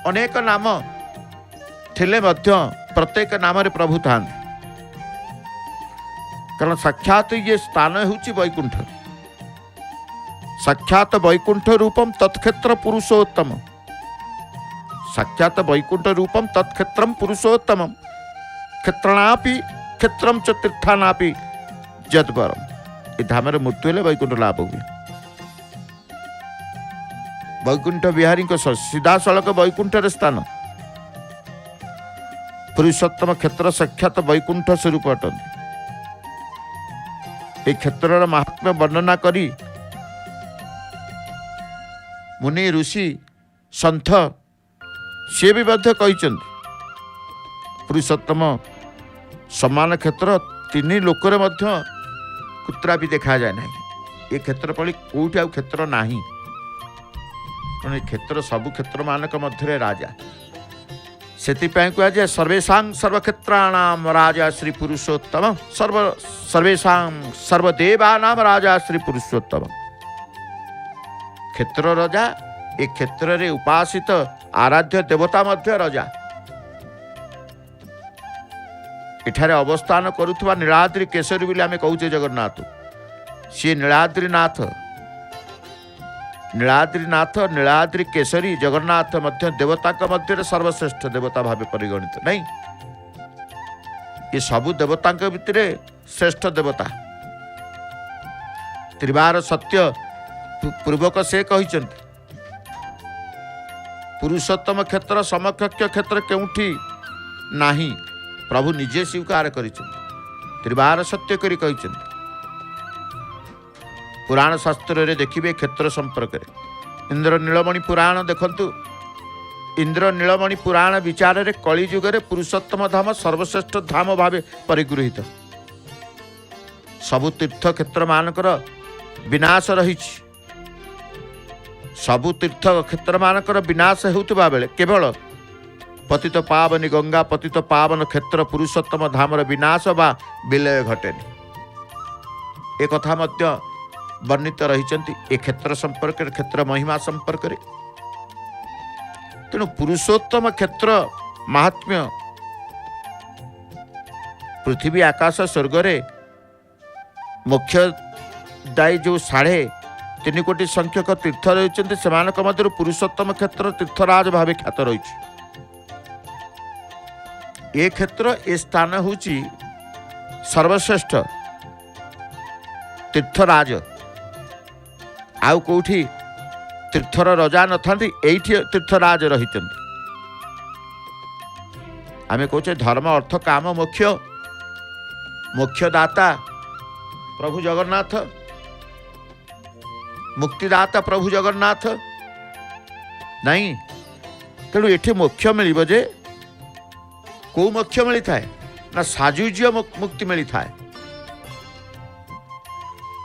ଅନେକ ନାମ ଥିଲେ ମଧ୍ୟ ପ୍ରତ୍ୟେକ ନାମରେ ପ୍ରଭୁ ଥାନ୍ତି। କାରଣ ସାକ୍ଷାତ ଇଏ ସ୍ଥାନ ହେଉଛି ବୈକୁଣ୍ଠ। साक्षात वैकुंठ रूपम तत्क्षेत्र पुरुषोत्तम। साक्षात वैकुंठ रूपम तत्क्षेत्रम पुरुषोत्तम। क्षेत्रणापि क्षेत्रम च तीर्थानापि जदपरम। ये धाम मृत्यु हेले वैकुंठ लाभ हुए। वैकुंठ बिहारी सीधा सड़क वैकुंठ स्थान। पुरुषोत्तम क्षेत्र साक्षात वैकुंठ स्वरूप अटंती। ये क्षेत्र महात्म्य वर्णना करी मुनि ऋषि संथ सी भी कहते पुरुषोत्तम समान क्षेत्र तीन लोकरे मध्य कुत्रा भी देखा जाए ना। ये क्षेत्र पड़ी कौटी आ क्षेत्र ना। तेणु क्षेत्र सबु क्षेत्र मानक मध्य राजा। से कहुए सर्वेशा सर्वक्षेत्राणाम राजा श्री पुरुषोत्तम। सर्वेशा सर्वदेवानाम राजा श्री पुरुषोत्तम। क्षेत्र राजा। ए क्षेत्र रे उपासित आराध्य देवता मध्य राजा। एठारे अवस्थान करुवा नीलाद्रि केशरी बोली आमे कहूचे जगन्नाथ। सी नीलाद्रिनाथ। नीलाद्रिनाथ नीलाद्रि केशरी जगन्नाथ मध्य देवता मध्य सर्वश्रेष्ठ देवता भावे परिगणित नहीं। ये सबु देवता भितर श्रेष्ठ देवता। त्रिवार सत्य पूर्वक से कहते पुरुषोत्तम क्षेत्र समकक्ष क्षेत्र केउठी नाही। प्रभु निजे स्वीकार कर त्रिवार सत्य करी कहते। पुराण शास्त्र रे देखिए क्षेत्र संपर्क इंद्र नीलमणि पुराण देखंतु। इंद्र नीलमणि पुराण विचार रे कली युग रे पुरुषोत्तम धाम सर्वश्रेष्ठ धाम भावे परिगृहित। सबु तीर्थ क्षेत्र मानकर विनाश रही। सबु तीर्थ क्षेत्र मानकर विनाश होउतबा बेले केवल पतित पावनी गंगा पतित पावन क्षेत्र पुरुषोत्तम धामर विनाश बा विलय घटेनि। एक कथा मध्य वर्णित रही ए क्षेत्र संपर्क क्षेत्र महिमा संपर्क। तेणु पुरुषोत्तम क्षेत्र महात्म्य पृथ्वी आकाश स्वर्ग रे मोक्षदायी जो 3.5 कोटी संख्यक तीर्थ रही से मध्य पुरुषोत्तम क्षेत्र तीर्थराज भाव ख्यात रही। ये क्षेत्र ए स्थान हूँ सर्वश्रेष्ठ तीर्थराज। आउ कौटी तीर्थर रजा न था तीर्थराज रही। आमे कहे धर्म अर्थ काम मोक्षदाता प्रभु जगन्नाथ। मुक्तिदाता प्रभु जगन्नाथ नहीं। तेणु ये मोक्ष मिल जे कौ मोक्ष मिली थाए ना साजुज्य मुक्ति मिली थाए।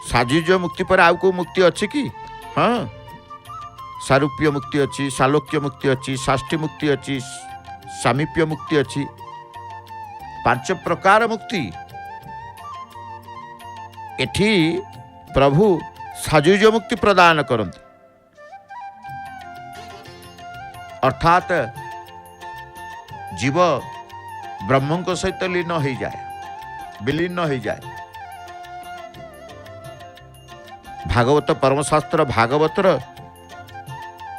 साजुज्य मुक्ति पर आउ को मुक्ति अच्छी कि? हाँ, सारूप्य मुक्ति अच्छी, सालोक्य मुक्ति अच्छी, साष्टी मुक्ति अच्छी, सामीप्य मुक्ति अच्छी। 5 प्रकार मुक्ति। एठी प्रभु साजुज्य मुक्ति प्रदान करते। अर्थात जीव ब्रह्म को सहित लीन हो जाए, विलीन हो जाए। भागवत परमशास्त्र भागवतर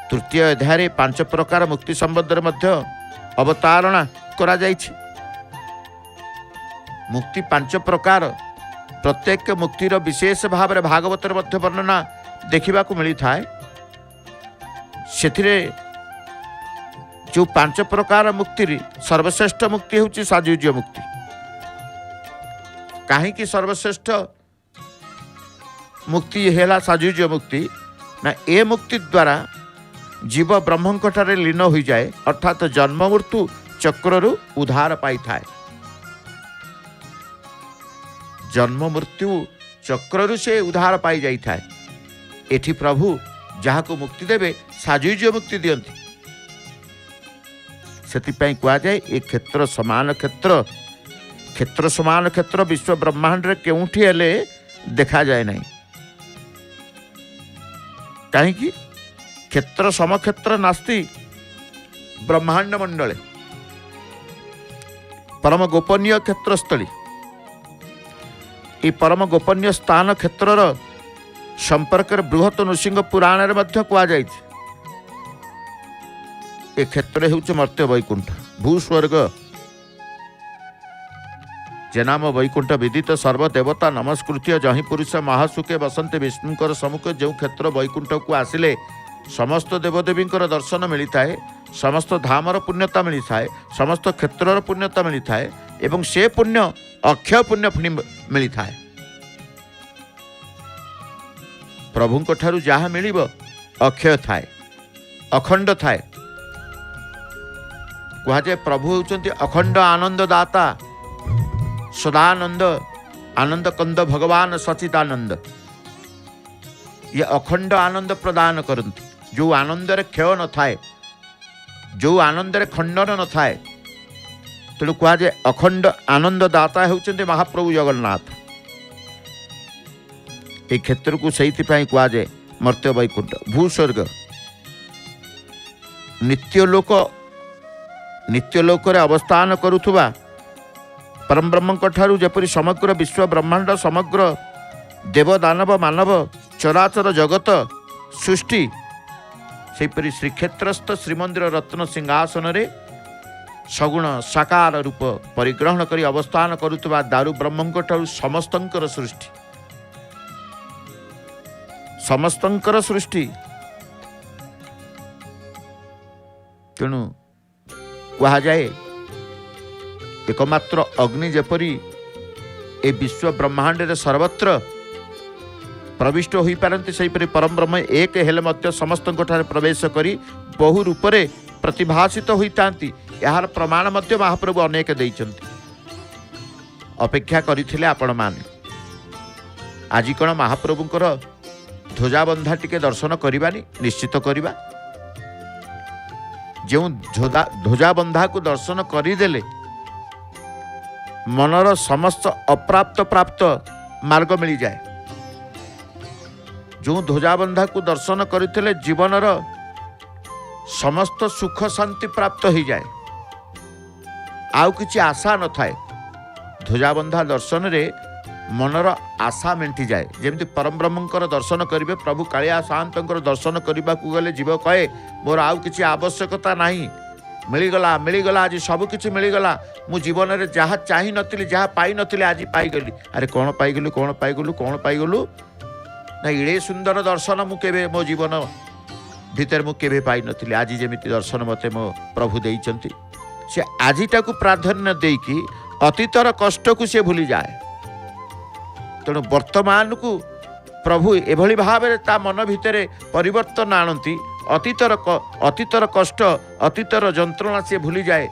3य अध्याय 5 प्रकार मुक्ति संबंध मध्य अवतारणा करा जाइछि। मुक्ति 5 प्रकार। प्रत्येक मुक्तिर विशेष भाव में भागवतर मध्य वर्णना देखा मिली थाए। से जो 5 प्रकार मुक्ति सर्वश्रेष्ठ मुक्ति हूँ साजुज्य मुक्ति। कहीं सर्वश्रेष्ठ मुक्ति है साजुज्य मुक्ति ना ए मुक्ति द्वारा जीव ब्रह्मंकठारे लीन हो जाए। अर्थात जन्म मृत्यु चक्रु उद्धार पाई थाए। जन्म मृत्यु चक्रु से उद्धार पाई जाई थाए। एठी प्रभु जहाँ को मुक्ति देवे साजुज्य मुक्ति दियंती। सेतिपई कहा जाए ए क्षेत्र समान क्षेत्र। क्षेत्र समान क्षेत्र विश्व ब्रह्मांड रे केउठी हेले देखा जाए नहीं। कहीं क्षेत्र समक्षेत्र नास्ति ब्रह्मांड मंडले। परम गोपनीय क्षेत्रस्थली। ये परम गोपनीय स्थान क्षेत्रर संपर्क बृहत नृसिंह पुराण कहुई। ए क्षेत्र हूँ मर्त्य वैकुंठ भूस्वर्ग जेनाम वैकुंठ विदित सर्वदेवता नमस्कृत्य जही पुरुष महासुखे बसंते विष्णुकर सम्मुखे जो क्षेत्र वैकुंठ को आसिले समस्त देवदेवी दर्शन मिलता है, समस्त धामर पुण्यता मिलता है, समस्त क्षेत्रर पुण्यता मिलता है एवं से पुण्य अक्षय पुण्य पुण्य मिलता है। प्रभुंक ठारू जहाँ मिलिब अक्षय थाए अखंड थाए। कहुए प्रभु होउचंती अखंड आनंद दाता सदानंद आनंद कंद भगवान सचिदानंद। ये अखंड आनंद प्रदान करती जो आनंद रे क्षय न थाए, जो आनंद रे खंडन न थाए। तेणु कहुए अखंड आनंद दाता होउचंती महाप्रभु जगन्नाथ। ए क्षेत्र को से कहुए मर्त्य वैकुंठ भूस्वर्ग नित्यलोक रे अवस्थान करुथुबा परम ब्रह्म ठारू जेपरि समग्र विश्व ब्रह्मांड समग्र देव दानव मानव चराचर जगत सृष्टि सेपरि श्रीक्षेत्रस्थ श्रीमंदिर रत्न सिंहासन रे सगुण साकार रूप परिग्रहण करी अवस्थान करुथुबा दारू ब्रह्म ठारू समस्तंकर सृष्टि समस्तंकर सृष्टि। तेणु कहा जाए एकमात्र अग्नि जेपरी ए विश्व ब्रह्मांड रे सर्वत्र प्रविष्ट हो पारती सेहीपरि परम ब्रह्म एक हेले मध्य समस्त प्रवेश करी बहु रूप से प्रतिभाषित होती। यार प्रमाण मध्य महाप्रभु अनेक देइचंती। अपेक्षा करथिले आपण माने आज कौन महाप्रभुंकर ध्वजाबंधा टिके दर्शन करवानी निश्चित करवा। जो ध्वजाबंधा को दर्शन करदेले मनर समस्त अप्राप्त प्राप्त मार्ग मिल जाए। जो ध्वजाबंधा को दर्शन करथिले जीवनर समस्त सुख शांति प्राप्त हो जाए। आउ किछि आशा न थाए। ध्वजाबंधा दर्शन रे मनर आशा मेंटी जाए। जेमती परम ब्रह्मंकर दर्शन करेंगे प्रभु कालिया साहंतर दर्शन करने को गले जीव कहे मोर आउ किछि आवश्यकता नहीं, मिलगला मिलगला आज सबकिछि मिलगला। मु जीवन में जहाँ चाही नथिली जहाँ पाई नथिली आज पाईगली। अरे कौन पाईगलु कौन पाईगलु कौन पाईगलु ना इड़े सुंदर दर्शन मु केबे मो जीवन भितर मु केबे पाई नथिली। आज जेमिति दर्शन मते मो प्रभु देइचंती से आजिटा को प्राधान्य देकी अतीतर कष्ट को से भूली जाए। तेणु वर्तमान को प्रभु एभली भाव ता मन भितर परिवर्तन आणती। अतीतर कष्ट अतीतर जंत्रणा से भूली जाए।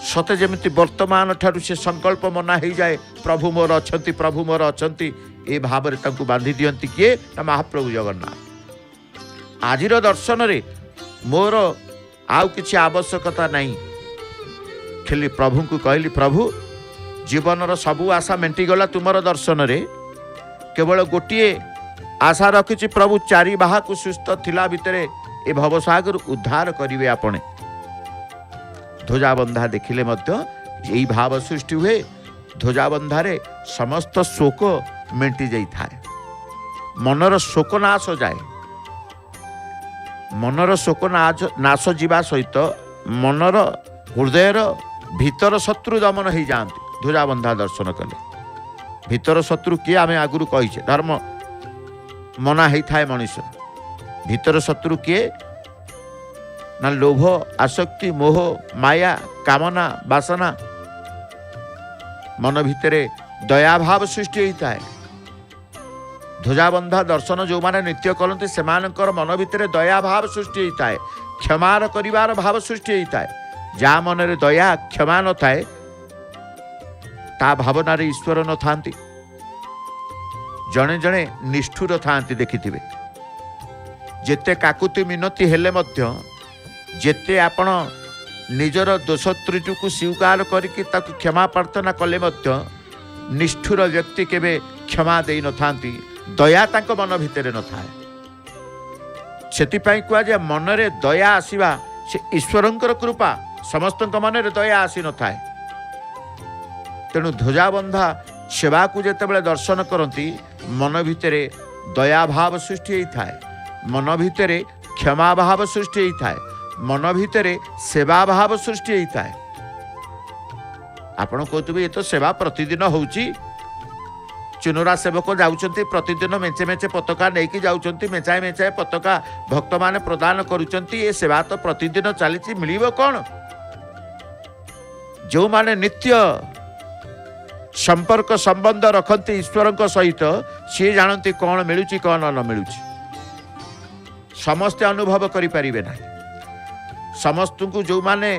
सते जमिति वर्तमान ठारू से संकल्प मना हो जाए प्रभु मोर अछंती प्रभु मोर अछंती। ए भाव रे तांकु बांधी दियंती किए ना महाप्रभु जगन्नाथ। आजिर दर्शन रे मोर आउ किछि आवश्यकता नहीं। खाली प्रभु को कहली प्रभु जीवनर सबू आशा मेंटीगला तुमर दर्शन रे। केवल गोटे आशा रखी प्रभु चारि बाहा को सुस्थ थिला भितरे ए भवसागर उद्धार करिवे आपणे। ध्वजाबंधा देखिले मध्य यही भाव सृष्टि हुए। ध्वजाबंधारे समस्त शोक मेंटी जाई थाए। मनर शोक नाश जाए। मनर शोक नाश जीवा सहित मनर हृदयर भीतर शत्रु दमन हो जाती। ध्वजाबंधा दर्शन कले भीतर शत्रु किए आम आगुरी कहीचे धर्म मना ही थाए मनीष। भीतर शत्रु किए ना लोभ आसक्ति मोह माया कामना वासना मन भितर दया भाव सृष्टि होता है। ध्वजाबंधा दर्शन जो माने नित्य करते से मन भितर दया भाव सृष्टि होता है। क्षमार करिवार भाव सृष्टि होता है। जा मन रे दया क्षमा न थाए ता भावना रे ईश्वर न थांती। जणे जणे निष्ठुर थांती देखिथिबे। जेते काकुति मिनति हेले मध्य जेते आपण निजर दोष त्रुटि को स्वीकार करके ताकु क्षमा प्रार्थना कले मध्य निष्ठुर व्यक्ति केबे क्षमा देई न थांती। दया तांक मन भितरे न थाए। सेतिपाई कुआ जे मन रे दया आसीबा से ईश्वरंकर कृपा। समस्तक मन रे दया आसी न थाए। तेणु ध्वजाबंधा सेवा को जेतेबेले दर्शन करती मन भितर दया भाव सृष्टि होता है, मन भितर क्षमा भाव सृष्टि होता है, मन भितर सेवा भाव सृष्टि होता है। आपण कहते ये तो सेवा प्रतिदिन होउची, चुनुरा सेवक जाउछंती प्रतिदिन मेचे मेचे पताका नेकी जाउछंती, मेचाए मेचाए पताका भक्त माने प्रदान करूछंती, ये सेवा तो प्रतिदिन चलीची, मिलिबो कोन? जो माने नित्य संपर्क संबंध रखती ईश्वर सहित सी जानती कौन मिलूची कौन न मिलूची। समस्ते अनुभव करें ना, समस्त को जो माने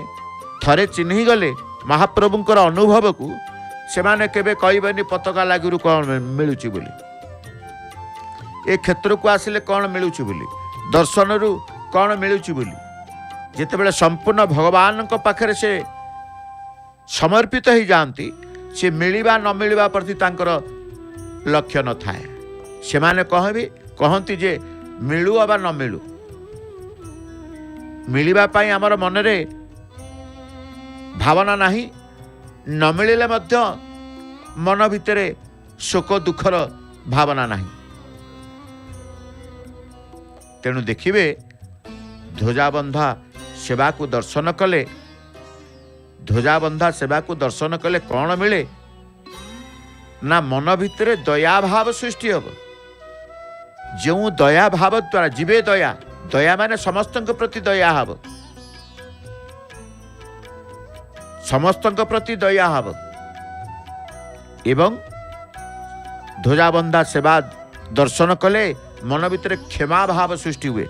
थरे चिन्ही गले महाप्रभुंकर अनुभव को से माने केबे कहबेनी पताका लागू कौन मिलूची बोली, ए क्षेत्र को आसिले कौन मिलूची बोली, दर्शन रु कौन मिलूची बोली। जितेबाला संपूर्ण भगवान पाखरे से समर्पित हो जाती, से मिलवा न मिलवा प्रति तांकर लक्ष्य न थाए। से माने कहती जे मिलू अबा न मिलू, मिलवा पाई आमर मनरे भावना नहीं, न मिलिले मध्य मन भितरे शोक दुखर भावना नहीं। तेणु देखिए ध्वजाबंधा सेवा को दर्शन कले, ध्वजाबंधा सेवा को दर्शन कले कौन मिले ना, मन भितर दया भाव सृष्टि हम। जो दया भाव द्वारा जीवे दया, दया माने समस्त प्रति दया हब, समस्त प्रति दया हब। एवं ध्वजाबंधा सेवा दर्शन कले मन भितर क्षमा भाव सृष्टि हुए,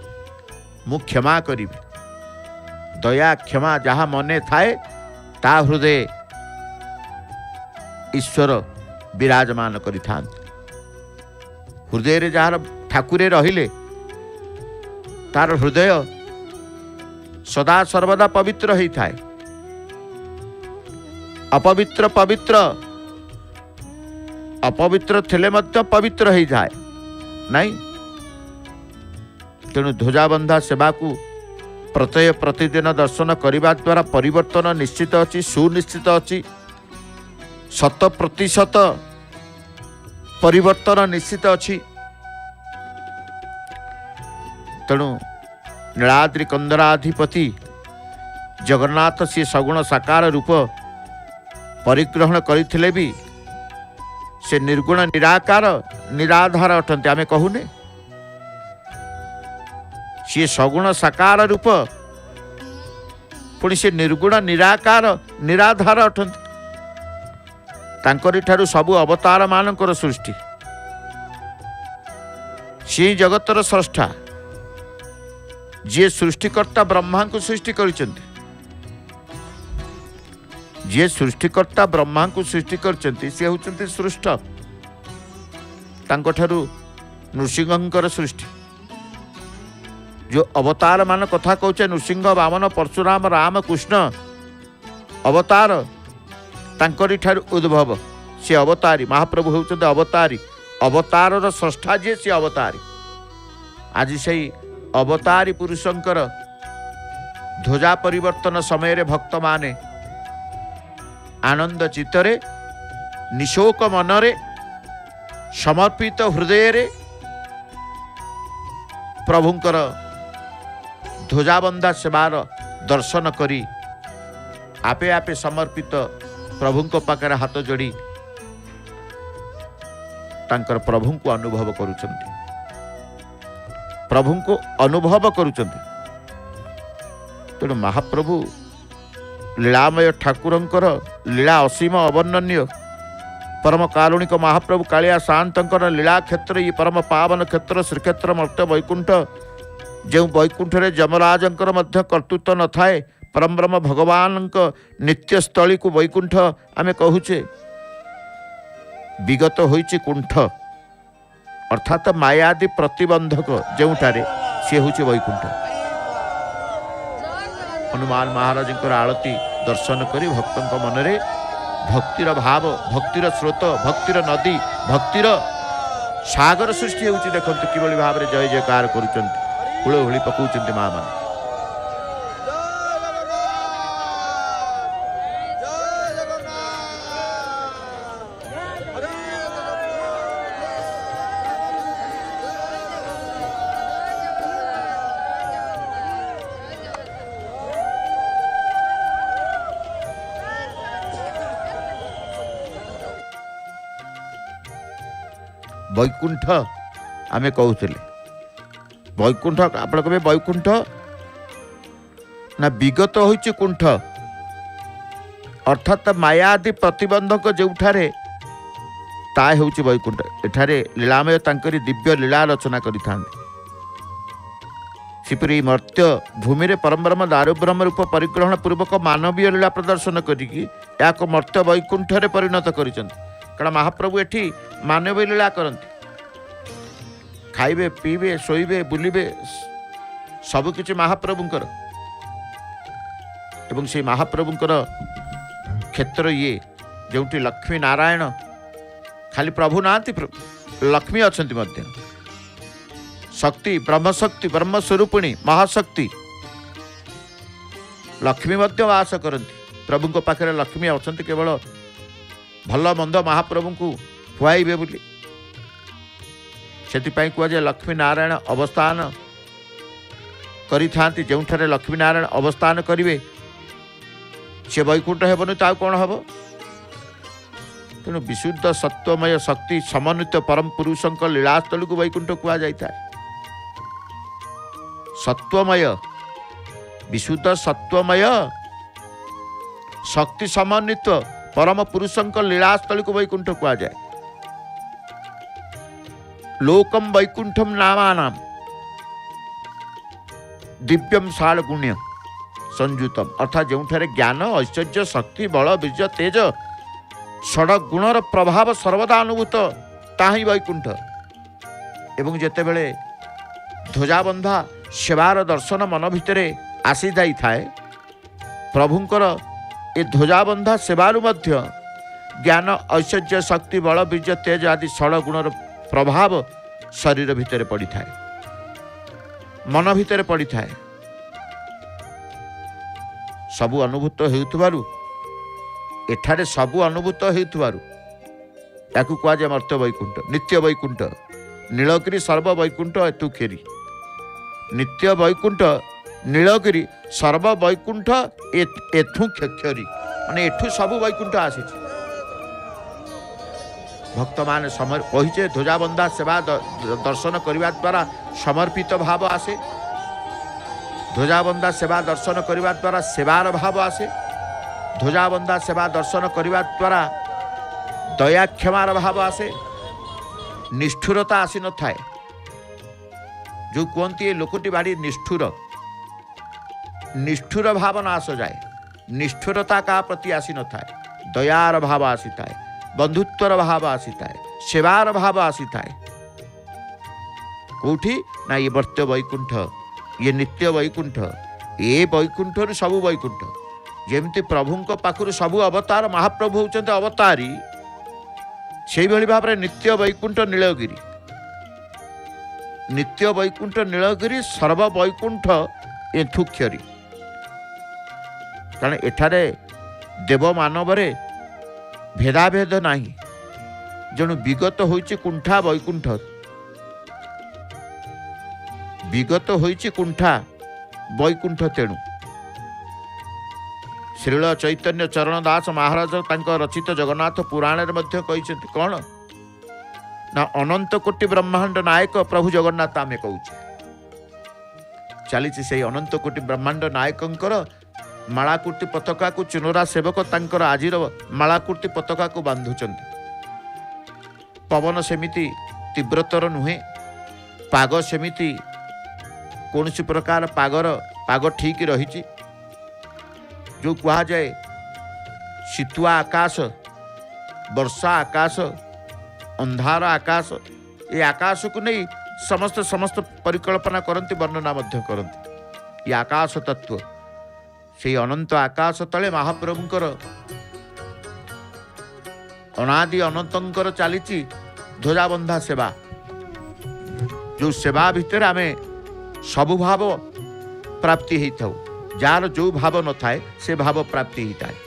मु क्षमा करी, दया क्षमा जहाँ मने थाए ता हृदय ईश्वर विराजमान करि थांत। हृदय रे जार ठाकुरे रहिले तार हृदय सदा सर्वदा पवित्र ही थाए। अपवित्र पवित्र, अपवित्र थिले मध्य पवित्र ही जाए नहीं। तेणु ध्वजाबंधा सेवा को प्रत्यय प्रतिदिन दर्शन करने द्वारा परिवर्तन निश्चित अच्छी, सुनिश्चित अच्छी, 100% परिवर्तन निश्चित अच्छी। तेणु नीलाद्रि कंदराधिपति जगन्नाथ सी सगुण साकार रूप परिग्रहण करथिले भी से निर्गुण निराकार निराधार अटंती आमे कहूने। सी सगुण साकार रूप पुणी से निर्गुण निराकार निराधार अटंती। तांकरी ठारू सबु अवतार मानकर सृष्टि, सी जगतर स्रष्टा, जे सृष्टिकर्ता ब्रह्मा को सृष्टि करिसेंती, जे सृष्टिकर्ता ब्रह्मा को सृष्टि करचंती से होचंती सृष्ट। तांको ठारू नृसिंहंकर सृष्टि, जो अवतार मान कथा कहचे नृसिंह, वामन, परशुराम, राम, कृष्ण अवतार, तांकरी ठारू उद्भव से अवतारी। महाप्रभु होचंती अवतारी, अवतारर स्रष्टा जे से अवतारी। आज से अवतारी पुरुषंकर ध्वजा परिवर्तन समय भक्त माने आनंद चित्तरे निशोक मनरे समर्पित हृदय रे प्रभुंकर ध्वजाबंधा सेवार दर्शन करी आपे आपे समर्पित प्रभुंक पाखरे हाथ जोड़ी तांकर प्रभु को अनुभव करुचंती, प्रभु को अनुभव करुचंती। तेणु महाप्रभु लीलामय ठाकुरंकर लीला असीम अवर्णनीय। परम कारुणिक महाप्रभु कालिया शांतंकर लीला क्षेत्र, ये परम पावन क्षेत्र श्रीक्षेत्र मर्त्य वैकुंठ, जो वैकुंठ रे जमराजंकर मध्य कर्तृत्व न थाए, परम ब्रह्म भगवान नित्य स्थली को वैकुंठ आमे कहूचे। विगत होइछि कुंठ अर्थात मायादि प्रतिबंधक जोठारे सी हूँ वैकुंठ। हनुमान महाराज आरती दर्शन करी भक्तों मनरे भक्तिर भाव, भक्तिर स्रोत, भक्तिर नदी, भक्तिर सागर सृष्टि होउछि। देखंतु किभଳି भाबरे जय जयकार करूचंती, हुळहुळी पकाउचंती मां माने। वैकुंठ आमे कहूले वैकुंठ आप कहे वैकुंठ ना विगत होइछि कुंठ अर्थात माया आदि प्रतिबंधक जोठारे ता हेउछि वैकुंठ। एठारे लीलामय तांकरी दिव्य लीला रचना करिथांते। सिपरी मर्त्य भूमि रे परमब्रह्म दारुब्रह्म रूप परिग्रहण पूर्वक मानवीय लीला प्रदर्शन करिकी याको मर्त्य वैकुंठ रे परिणत करिसंती। कारण महाप्रभु एठी मानवीय लीला करंती। खाइबे पीबे शोइबे बुलिबे सबकिछि महाप्रभुंकर एवं से महाप्रभुंकर क्षेत्र ये जोटी लक्ष्मी नारायण खाली प्रभु नांती लक्ष्मी अछंती मध्य शक्ति ब्रह्म स्वरूपिणी महाशक्ति लक्ष्मी मध्य वास करती। प्रभु को पाखे लक्ष्मी अछंती केवल भल मंद महाप्रभु को खुआइबे बोली से कह जाए लक्ष्मी नारायण अवस्थान करि थांती। जोठारे लक्ष्मी नारायण अवस्थान करिवे से वैकुंठ हेबनी तो कौन हम। तेणु विशुद्ध सत्वमय शक्ति समन्वित परम पुरुषों लीलास्थल को वैकुंठ कह जाए। सत्वमय विशुद्ध सत्वमय शक्ति समन्वित परम पुरुषों लीलास्थल को वैकुंठ कह जाए। लोकम वैकुंठम नामानाम दिव्यम शाल गुण्य संयुतम अर्थात जोठारे ज्ञान ऐश्वर्य शक्ति बल बीज तेज षड गुणर प्रभाव सर्वदा अनुभूत ताही वैकुंठ। एवं जेतेबेले ध्वजाबंधा सेवार दर्शन मन भितरे आसी जाई थाए प्रभुंकर ए ध्वजाबंधा सेवारु मध्य ज्ञान ऐश्वर्य शक्ति बल बीज तेज आदि षड गुणर प्रभाव शरीर भितर पड़ी थाए मन भितर पड़ी थाए सबु अनुभूत हेउथबारु एठारे सबु अनुभूत हेउथबारु याकु कुआ जाय मर्त्य वैकुंठ नित्य वैकुंठ नीलगिरी सर्व वैकुंठ एतु खेरी नित्य वैकुंठ नीलगिरी सर्व वैकुंठ एथु खेरी माने एठु सबु वैकुंठ आसीछि। भक्त मान समर कहीचे ध्वजाबंधा सेवा दर्शन करने द्वारा समर्पित भाव आसे। ध्वजाबंधा सेवा दर्शन करने द्वारा सेवार भाव आसे। ध्वजाबंधा सेवा दर्शन करने द्वारा दया क्षमार भाव आसे। निष्ठुरता आसी न थाए जो कहती लोकटी बाड़ी निष्ठुर भाव नाश जाए। निष्ठुरता का प्रति आसी न थाए दयार भाव आसी थाए बंधुत्वर भाव आसी थाए सेवार भाव आसी थाए। कौटी ना ये मर्त्य वैकुंठ ये नित्य वैकुंठ ये वैकुंठ सबु वैकुंठ जेमती प्रभु पाखु सबु अवतार महाप्रभु होउछन्ते अवतारी से भाव में नित्य वैकुंठ नीलगिरी नित्य वैकुंठ नीलगिरी सर्व वैकुंठ एथुक्षरी। कारण एठारे देव मानवरे भेदाभेद नाही जणु विगत होइछि कुंठा वैकुंठ विगत होइछि कुंठा वैकुंठ। तेणु श्रील चैतन्य चरण दास महाराज तांको रचित जगन्नाथ पुराण रे मध्य कहिसेंति कोन ना अनंत कोटि ब्रह्मांड नायक प्रभु जगन्नाथ आमे कहूचे चलीछि से अनंत कोटि ब्रह्मांड नायकंकर मालाकुर्ती पताका को चुनरा सेवक तांकर आजिर मालाकुर्ती पताका को बांधुचंती। पवन सेमिति तीव्रतर नुहे पाग सेमिति कौन प्रकार पाग ठीक रही जो कहा जाए शीतुआ आकाश वर्षा आकाश अंधार आकाश ये आकाश को नहीं समस्त परिकल्पना करती वर्णना मध्य करती। ये आकाश तत्व से अनंत आकाश तले महाप्रभुंकर अनादि अनंतर चली ध्वजाबंधा सेवा जो सेवा भितर आमे सबु भाव प्राप्ति होता जार जो भाव न थाए से भाव प्राप्ति होता है।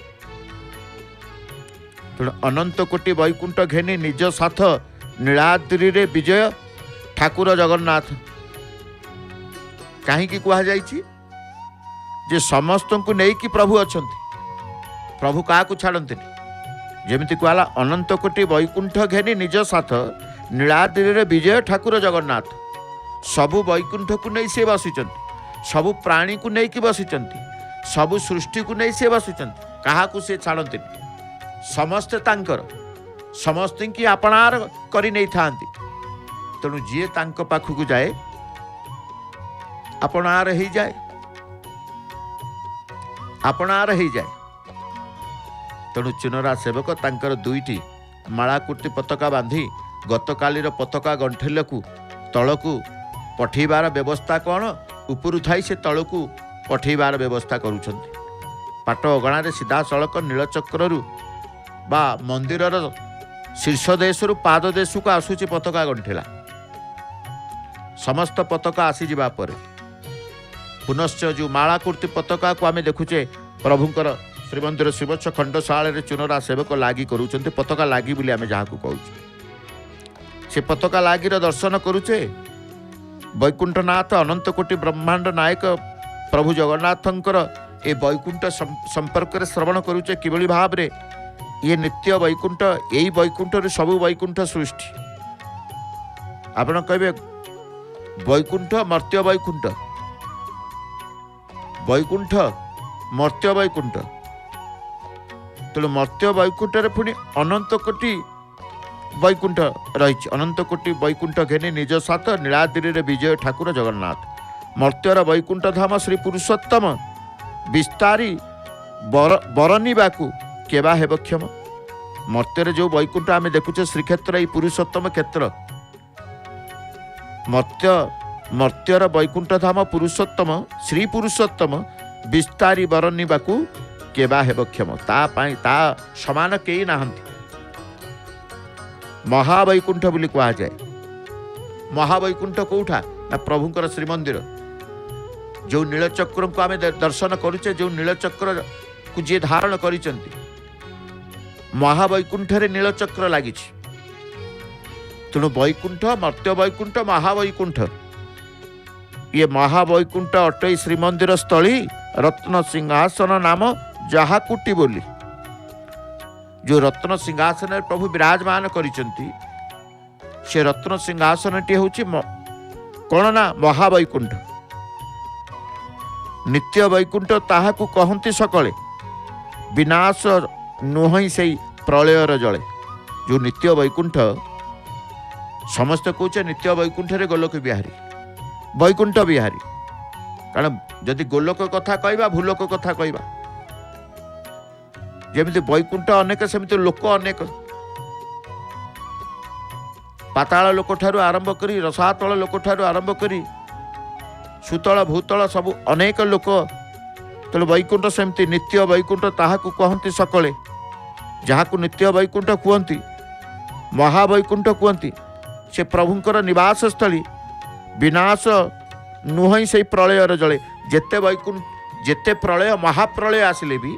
तेणु अनंत कोटि वैकुंठ घेनी निज साथ नीलाद्रि रे विजय ठाकुर जगन्नाथ कहीं कह जे समस्त को नहीं प्रभु अच्छा प्रभु क्या छाड़ती जमी कहला अनंत कोटि वैकुंठ घेनी निज साथ नीलाद्रि विजय ठाकुर जगन्नाथ सबु वैकुंठ को नहीं से बसिचंती, सबु प्राणी को नहीं कि बसिचंती, सबु सृष्टि को नहीं से बसिचंती, कहा को से छाड़ती समस्ते तांकर समस्त की आपणार करी नहीं थांती। तेणु जी तांको पाखु जाए आपणार ही जाए, आपणार ही जाए। तेणु चुनरा सेवक तांकर दुईटी मालाकुर्ती पताका बांधी गतकालीर पताका गंठेलकू तलकू पठेबार व्यवस्था कौन उपरू थाई से तलकू पठेबार व्यवस्था करुछंती। पाट अगणारे सीधा सड़क नीलचक्रु बा मंदिरर शीर्ष देशरू पाद देश को आसूची पताका गंठेला। समस्त पताका आसी जिबा परे पुनश्च जो मालाकुर्ती पताका को आमे देखुचे प्रभुंकर श्रीमंदिर शिवच्छ खंडशाला चुनरा सेवक लागी करुचंती। पताका लागी बोली आमे जहाँ को कहूँ से पताका लागिर दर्शन करुचे। वैकुंठनाथ अनंत कोटि ब्रह्मांड नायक प्रभु जगन्नाथंकर ए वैकुंठ संपर्क में श्रवण करुचे किभली भाव रे ये नित्य वैकुंठ यही वैकुंठ सबु वैकुंठ सृष्टि। आपण कहे वैकुंठ मर्त्य वैकुंठ, वैकुंठ मर्त्य वैकुंठ। तेणु मर्त्य वैकुंठ पुणी अनंत कोटि वैकुंठ रही। अनंत कोटि वैकुंठ घेनी निज सात नीलाद्रि विजय ठाकुर जगन्नाथ। मर्त्यर वैकुंठ धाम श्री पुरुषोत्तम विस्तारी बरनिबाकू केबा हेब क्षम। मर्त्यर जो वैकुंठ आमे देखुचे श्रीक्षेत्र ये पुरुषोत्तम क्षेत्र। मर्त्यर वैकुंठ धाम पुरुषोत्तम श्री पुरुषोत्तम विस्तारी बरनिबाकू केबा हेब क्षम। ता समान केही नाहंती। महावैकुंठ बोली कहा जाए। महावैकुंठ कौठा ना प्रभुंकर श्रीमंदिर जो नीलचक्र को आमे दर्शन करुचे, जो नीलचक्र को जी धारण करिसंती महावैकुंठ रे नीलचक्र लगी। तेणु वैकुंठ मर्त्य वैकुंठ महावैकुंठ ये महावैकुंठ अटई श्रीमंदिर स्थली रत्न सिंहासन नाम जहाकुटी बोली। जो रत्न सिंहासन प्रभु विराजमान करिसंती से रत्न सिंहासन टी हूँ कौन ना महावैकुंठ। नित्य वैकुंठ ताहाकू कहती सकले विनाश नुहई से प्रलयर जले। जो नित्य वैकुंठ समस्त कहे नित्य वैकुंठ रे गोलोक बिहारी वैकुंठ बिहारी। कारण जदि गोलोक कथा कहवा भूलोक कथा कहवा जमी वैकुंठ अनेक सेमती लोक अनेक। पाताल लोक ठारू आरंभ करी रसातल लोक ठारू आरंभ करी सुतल भूतल सबु अनेक लोक। तेणु वैकुंठ सेमती नित्य वैकुंठ ताहाकू कहती सकले जहाकू नित्य वैकुंठ कहती महावैकुंठ कहती से प्रभुंकर निवास स्थली विनाश नुहई से प्रलयर जले। जेते वैकुंठ जेते प्रलय महाप्रलय आसिले भी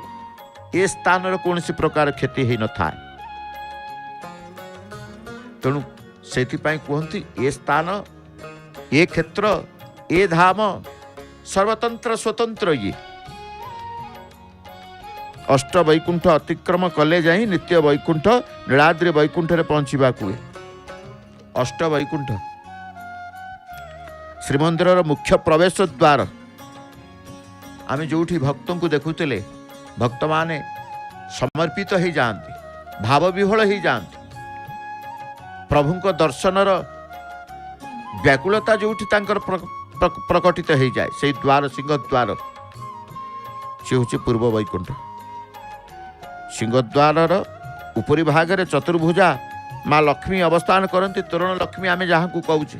ए स्थान कौन सी प्रकार क्षति हो न था। तेणु से कहती ए स्थान ए क्षेत्र ए धाम सर्वतंत्र स्वतंत्र। ये अष्ट वैकुंठ अतिक्रम कले जाई नित्य वैकुंठ नीलाद्रि वैकुंठ रे पहुंचवा हुए। अष्ट वैकुंठ श्रीमंदिर मुख्य प्रवेश द्वार। आमे जोठी भक्तों को देखुले भक्त माने समर्पित हो जाती, भाव विह्वल हो जाती। प्रभु को दर्शनर व्याकुलता जो प्रकटित हो जाए से द्वार सिंह द्वार से हूँ पूर्व वैकुंठ। सिंहद्वार उपरी भाग में चतुर्भुजा माँ लक्ष्मी अवस्थान करती। तोरण लक्ष्मी आमे जहाँ को कहूचे,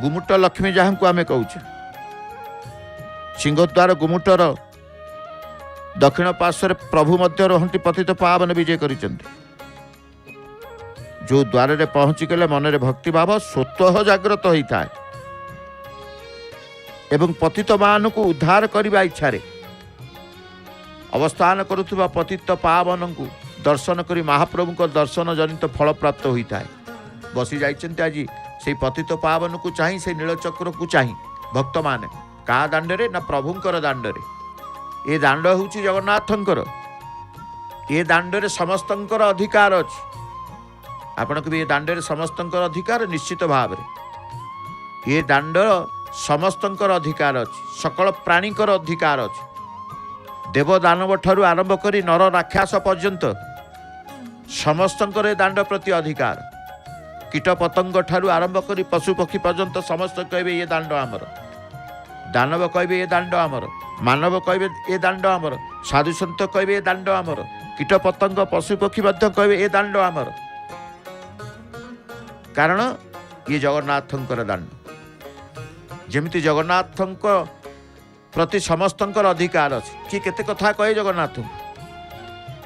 गुमुट लक्ष्मी जहाँ को आमे कहूचे। सिंहद्वार गुमुटर दक्षिण पार्श्व प्रभु मध्य रहती पतित पावन विजय करिसेंती। जो द्वार रे पहुँची गले मन रे भक्ति भाव स्वतः जागृत होता है एवं पतित मान को उद्धार करने इच्छा अवस्थान करुवा पतित पावन को दर्शन करी महाप्रभु को दर्शन जनित फल प्राप्त होता है। बसी जाइछन्ति आज से पतित पावन को चाही से नीलचक्र को चाही भक्त माने का दांडरे ना प्रभुंकर दांडरे। ये दांड हूँ जगन्नाथंकर। ये दांडरे समस्तंकर अधिकार अच्छी। आपण को ये दांडे समस्त अधिकार निश्चित भाव ये दांड समस्त अधिकार अच्छी सकल प्राणी अधिकार अच्छी देव दानव ठारू आरंभ करी नर राक्षस पर्यंत समस्त दांड प्रति अधिकार कीट पतंग ठारू आरंभ करी पशु पक्षी पर्यंत समस्त कहे ये दांड आमर दानव कहे ये दांड आमर मानव कहे ये दांड आमर साधु सन्त कहे ये दांड आमर कीट पतंग पशु पक्षी कहे ये दांड आमर कारण ये जगन्नाथंकर दांड जमिति जगन्नाथ प्रति समस्त अधिकार अच्छी किए केते कथा कहे जगन्नाथ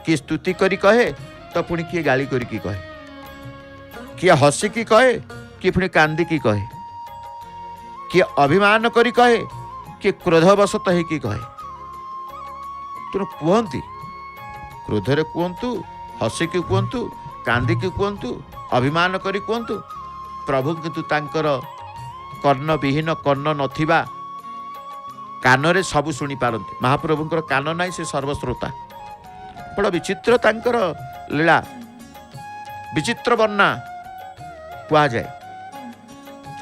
किए स्तुति करी कहे तो पुणी किए गाली करी कहे किए हसिकी कहे कि पुणी कांदिकी कहे किए अभिमान करी कहे कि क्रोधवशत होगी कहे तेणु कहती क्रोधरे कहतु हसिकी कहतु कांदिकी कहतु अभिमान करी कहतु प्रभु किंतु तांकर कर्ण विहीन कर्ण नथिबा कानरे सबु शुणी पारती महाप्रभुंकर कान नाई से सर्वश्रोता बड़ विचित्र तांकर लीला विचित्र वर्णा कह जाए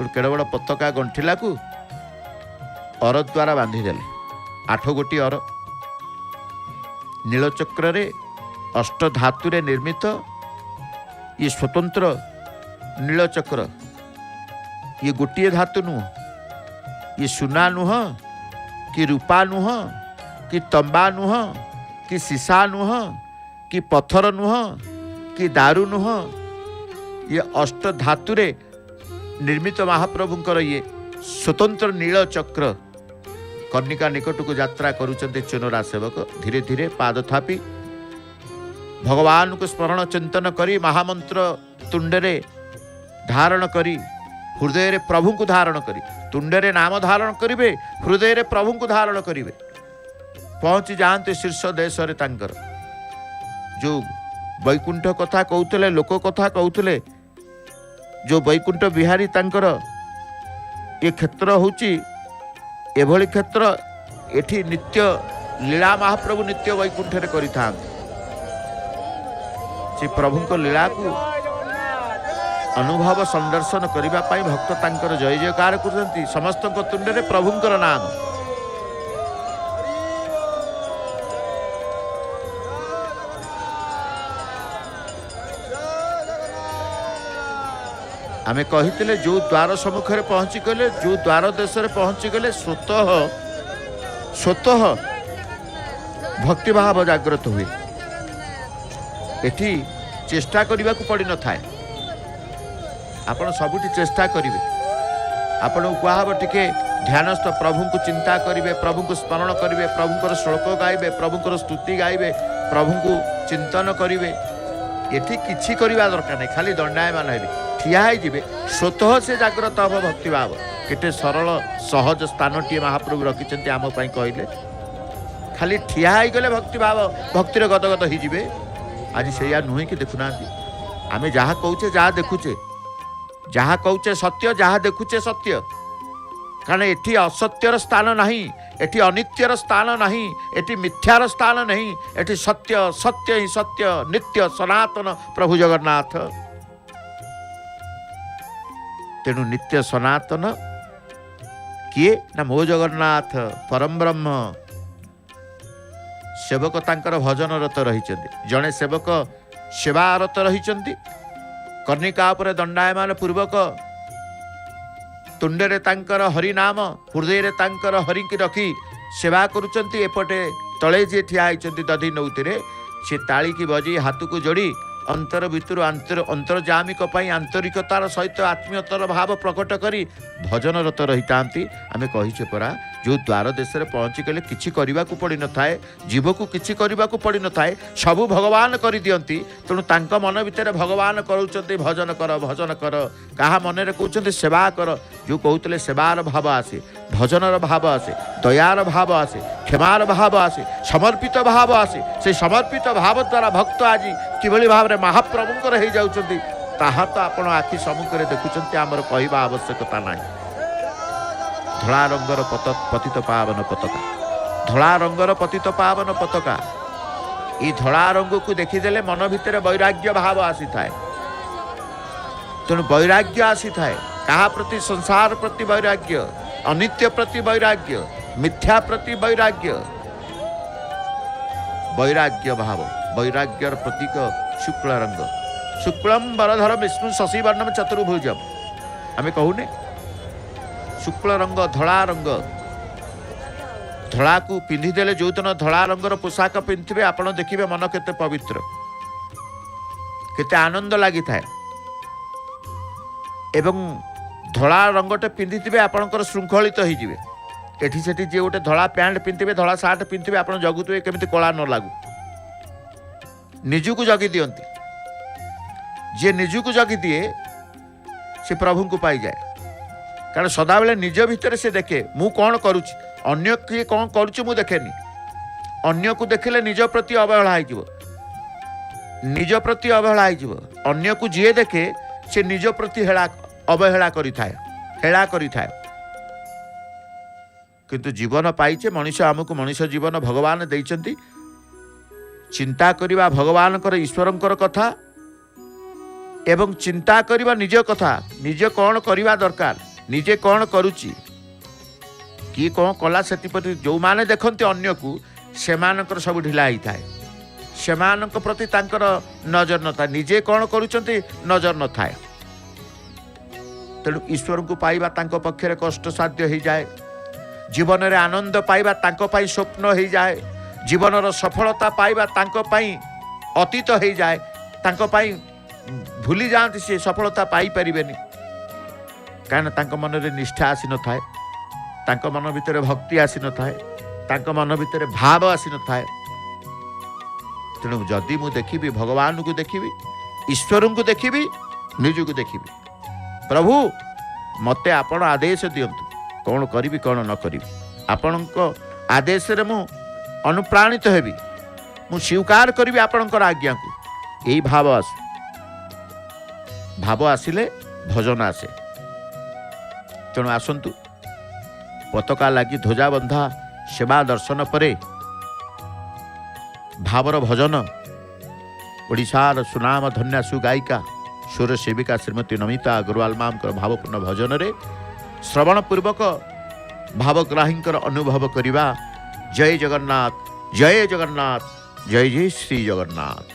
केड़ बड़ पताका गंठिला को अर द्वारा बांधिदेले 8 गोटी अर नीलचक्र रे अष्ट धातु निर्मित ये स्वतंत्र नीलचक्र ये गोटे धातु नुह ये सुना नुह कि रूपा नुह कि तंबा नुह कि सीसा नुह कि पत्थर नुह कि दारू नुह ये अष्ट धातुरे निर्मित महाप्रभुंकर ये स्वतंत्र नील चक्र कर्णिका निकट को यात्रा करुचंते चुनरा सेवक धीरे धीरे पाद थापी भगवान को स्मरण चिंतन करी महामंत्र तुंडरे धारण करी हृदय प्रभु को धारण करी तुंडरे नाम धारण करिवे हृदय प्रभु को धारण करिवे पहुंची जाते शीर्ष देश रे तांकर जो वैकुंठ कथा कहते लोक कथा कहते जो वैकुंठ बिहारी तांकर ये क्षेत्र होची एभली क्षेत्र एठी नित्य लीला महाप्रभु नित्य वैकुंठ रे करिथां से प्रभु को लीला को अनुभव संदर्शन करिबा पाई भक्त तांकर जय जयकार करती समस्त तुंडे प्रभुंकर नाम आमे कहितिले जो द्वार सम्मुख पहुंची गले जो द्वार देश रे पहुंची गले स्वतः स्वतः भक्ति भाव जागृत हुए एठी चेष्टा करने को पड़ न थाए आपण सबुठी चेष्टा करिवे आपण कहब टिके ध्यानस्थ प्रभु को चिंता करिवे प्रभु को स्मरण करिवे प्रभुंकर श्लोक गाइबे प्रभुंकर स्तुति गाइबे प्रभु को चिंतन करिवे एठी किछि करिवा दरकार नहीं खाली दंडायमान हेबे ठिया है जीवे स्वतः से जागृत हम भक्ति भाव केटे सरल सहज स्थान टी महाप्रभु रखिंट आम कहले खाली ठिया है गले भक्ति भाव भक्तिर गदगद हो जीवे आज से नुहे कि देखुना आम जहाँ कौचे जहाँ देखुचे जहाँ कौचे सत्य जहाँ देखुचे सत्य कारण एटी असत्यर स्थान नहीं एटी अनित्यर स्थान नहीं एटी मिथ्यार स्थान नहीं एटी सत्य सत्य ही सत्य नित्य सनातन प्रभु जगन्नाथ तेणु नित्य सनातन किए ना मो जगन्नाथ परम ब्रह्म सेवक तांकर भजन रत रही जड़े सेवक सेवारत रही कर्णिका उपरे दंडायमान पूर्वक तुंडे तांकर हरि नाम हृदय तांकर हरि की रखी सेवा करुचंती एपटे तले जे ठिया होइचंती दधी नौतिरे से ताली की बजी हाथ को जोड़ी अंतर भितर अंतर्जामिक आंतरिकतार सहित आत्मीयतार भाव प्रकट करी भजन रत रही आमे कहिछे परा जो द्वार देश में पहुँची गले किछि करिबा को पड़ी न थाए जीव को किछि करिबा को पड़ी न थाए सबु भगवान करि दियंती तेणु तांका मन भितर भगवान करूचंती भजन कर कहा मन रे कहउचंती सेवा कर जो कहउतले सेवार भाव आसे भजनर भाव आसे दयार भाव आसे क्षमार भाव आसे समर्पित भाव आसे से समर्पित भाव द्वारा भक्त आज किभली भाव रे महाप्रभुंकर हो जाउचंती ताहा तो आपण आखि सम्मुखरे देखुचंती आमर कहवा आवश्यकता नाही धला रंगर पतित पावन पताका धला रंगर पतित पावन पताका ई धला रंग को देखीदेले मन भितर वैराग्य भाव आसी थाए तेणु वैराग्य आसी थाए कहा प्रति संसार प्रति वैराग्य अनित्य प्रति वैराग्य मिथ्या प्रति वैराग्य वैराग्य भाव वैराग्यर प्रतीक शुक्ल रंग शुक्लम बरधर विष्णु शशि वर्णम चतुर्भुजम आम कहूने शुक्ल रंग धड़ा को पिंधिदेले जो दिन धड़ा रंगर पोशाक पिंधे आप देखिए मन केते पवित्र केते आनंद लगी थाए एवं धड़ा रंगटे पिंधि आपणकर श्रृंखलित हो जाए एठी सेठी जे गोटे धड़ा पैंट पिंधे धड़ा सार्ट पिंधे आप जगुवे केमी कला न लागू निजु को जगी दियंती जे निजु को जगी दिए से प्रभु को पाई जाए कारण सदाबले निज भितर से देखे मु कौन करुच्ची अन्य किए कौन करुच्ची मु देखेनी अन्य को देखिले निज प्रति अवहेला हो निज प्रति अवहेला हो अन्य को जी देखे से निज प्रति अवहेला करिथाए किंतु जीवन पाइचे मनुष्य आमको मनुष्य जीवन भगवान देइचंती चिंता करिबा भगवान कर ईश्वर कथा एवं चिंता करिबा निज कथा निजे कौन करिबा दरकार निजे कौन करुची किए कौन कला से जो माने देखते अन्य को सेमानकर सब ढिला ही थाए सेमानक प्रति तांकर नजर न था निजे कौन करुचंती नजर न थाए तेणु ईश्वर को पाइबा तांको पक्षरे कष्ट साध्य हो जाए जीवन रे आनंद पाइबा तांको पाई स्वप्न हो जाए जीवन सफलता पाइबा तांको पाई अतीत हो जाए तांको पाई भूली जाती से सफलता पाई परिबेनी कारण तांको मन रे निष्ठा आसी न थाए तांको मन भितर भक्ति आसी न थाए तांको मन भितर भाव आसी न थाए तेणु जदि मु देखिबी भगवान को देखिबी ईश्वर को देखिबी निज को देखिबी प्रभु मते आपण आदेश दियंतु कौन करी कौन न करी आपण आदेश रे मु अनुप्राणित हेबी मु स्वीकार करी आपणकर आज्ञा को यही भाव आसिले भजन आसे तेणु आसंतु पताका लगी ध्वजा बंधा सेवा दर्शन परे भावर भजन ओडिशार सुनाम धन्या सुगायिका सुर सेविका श्रीमती नमिता अग्रवाल मामकर भावपूर्ण भजन रे श्रवण पूर्वक भावग्राहींकर अनुभव करिबा। जय जगन्नाथ जय जगन्नाथ जय जय श्री जगन्नाथ।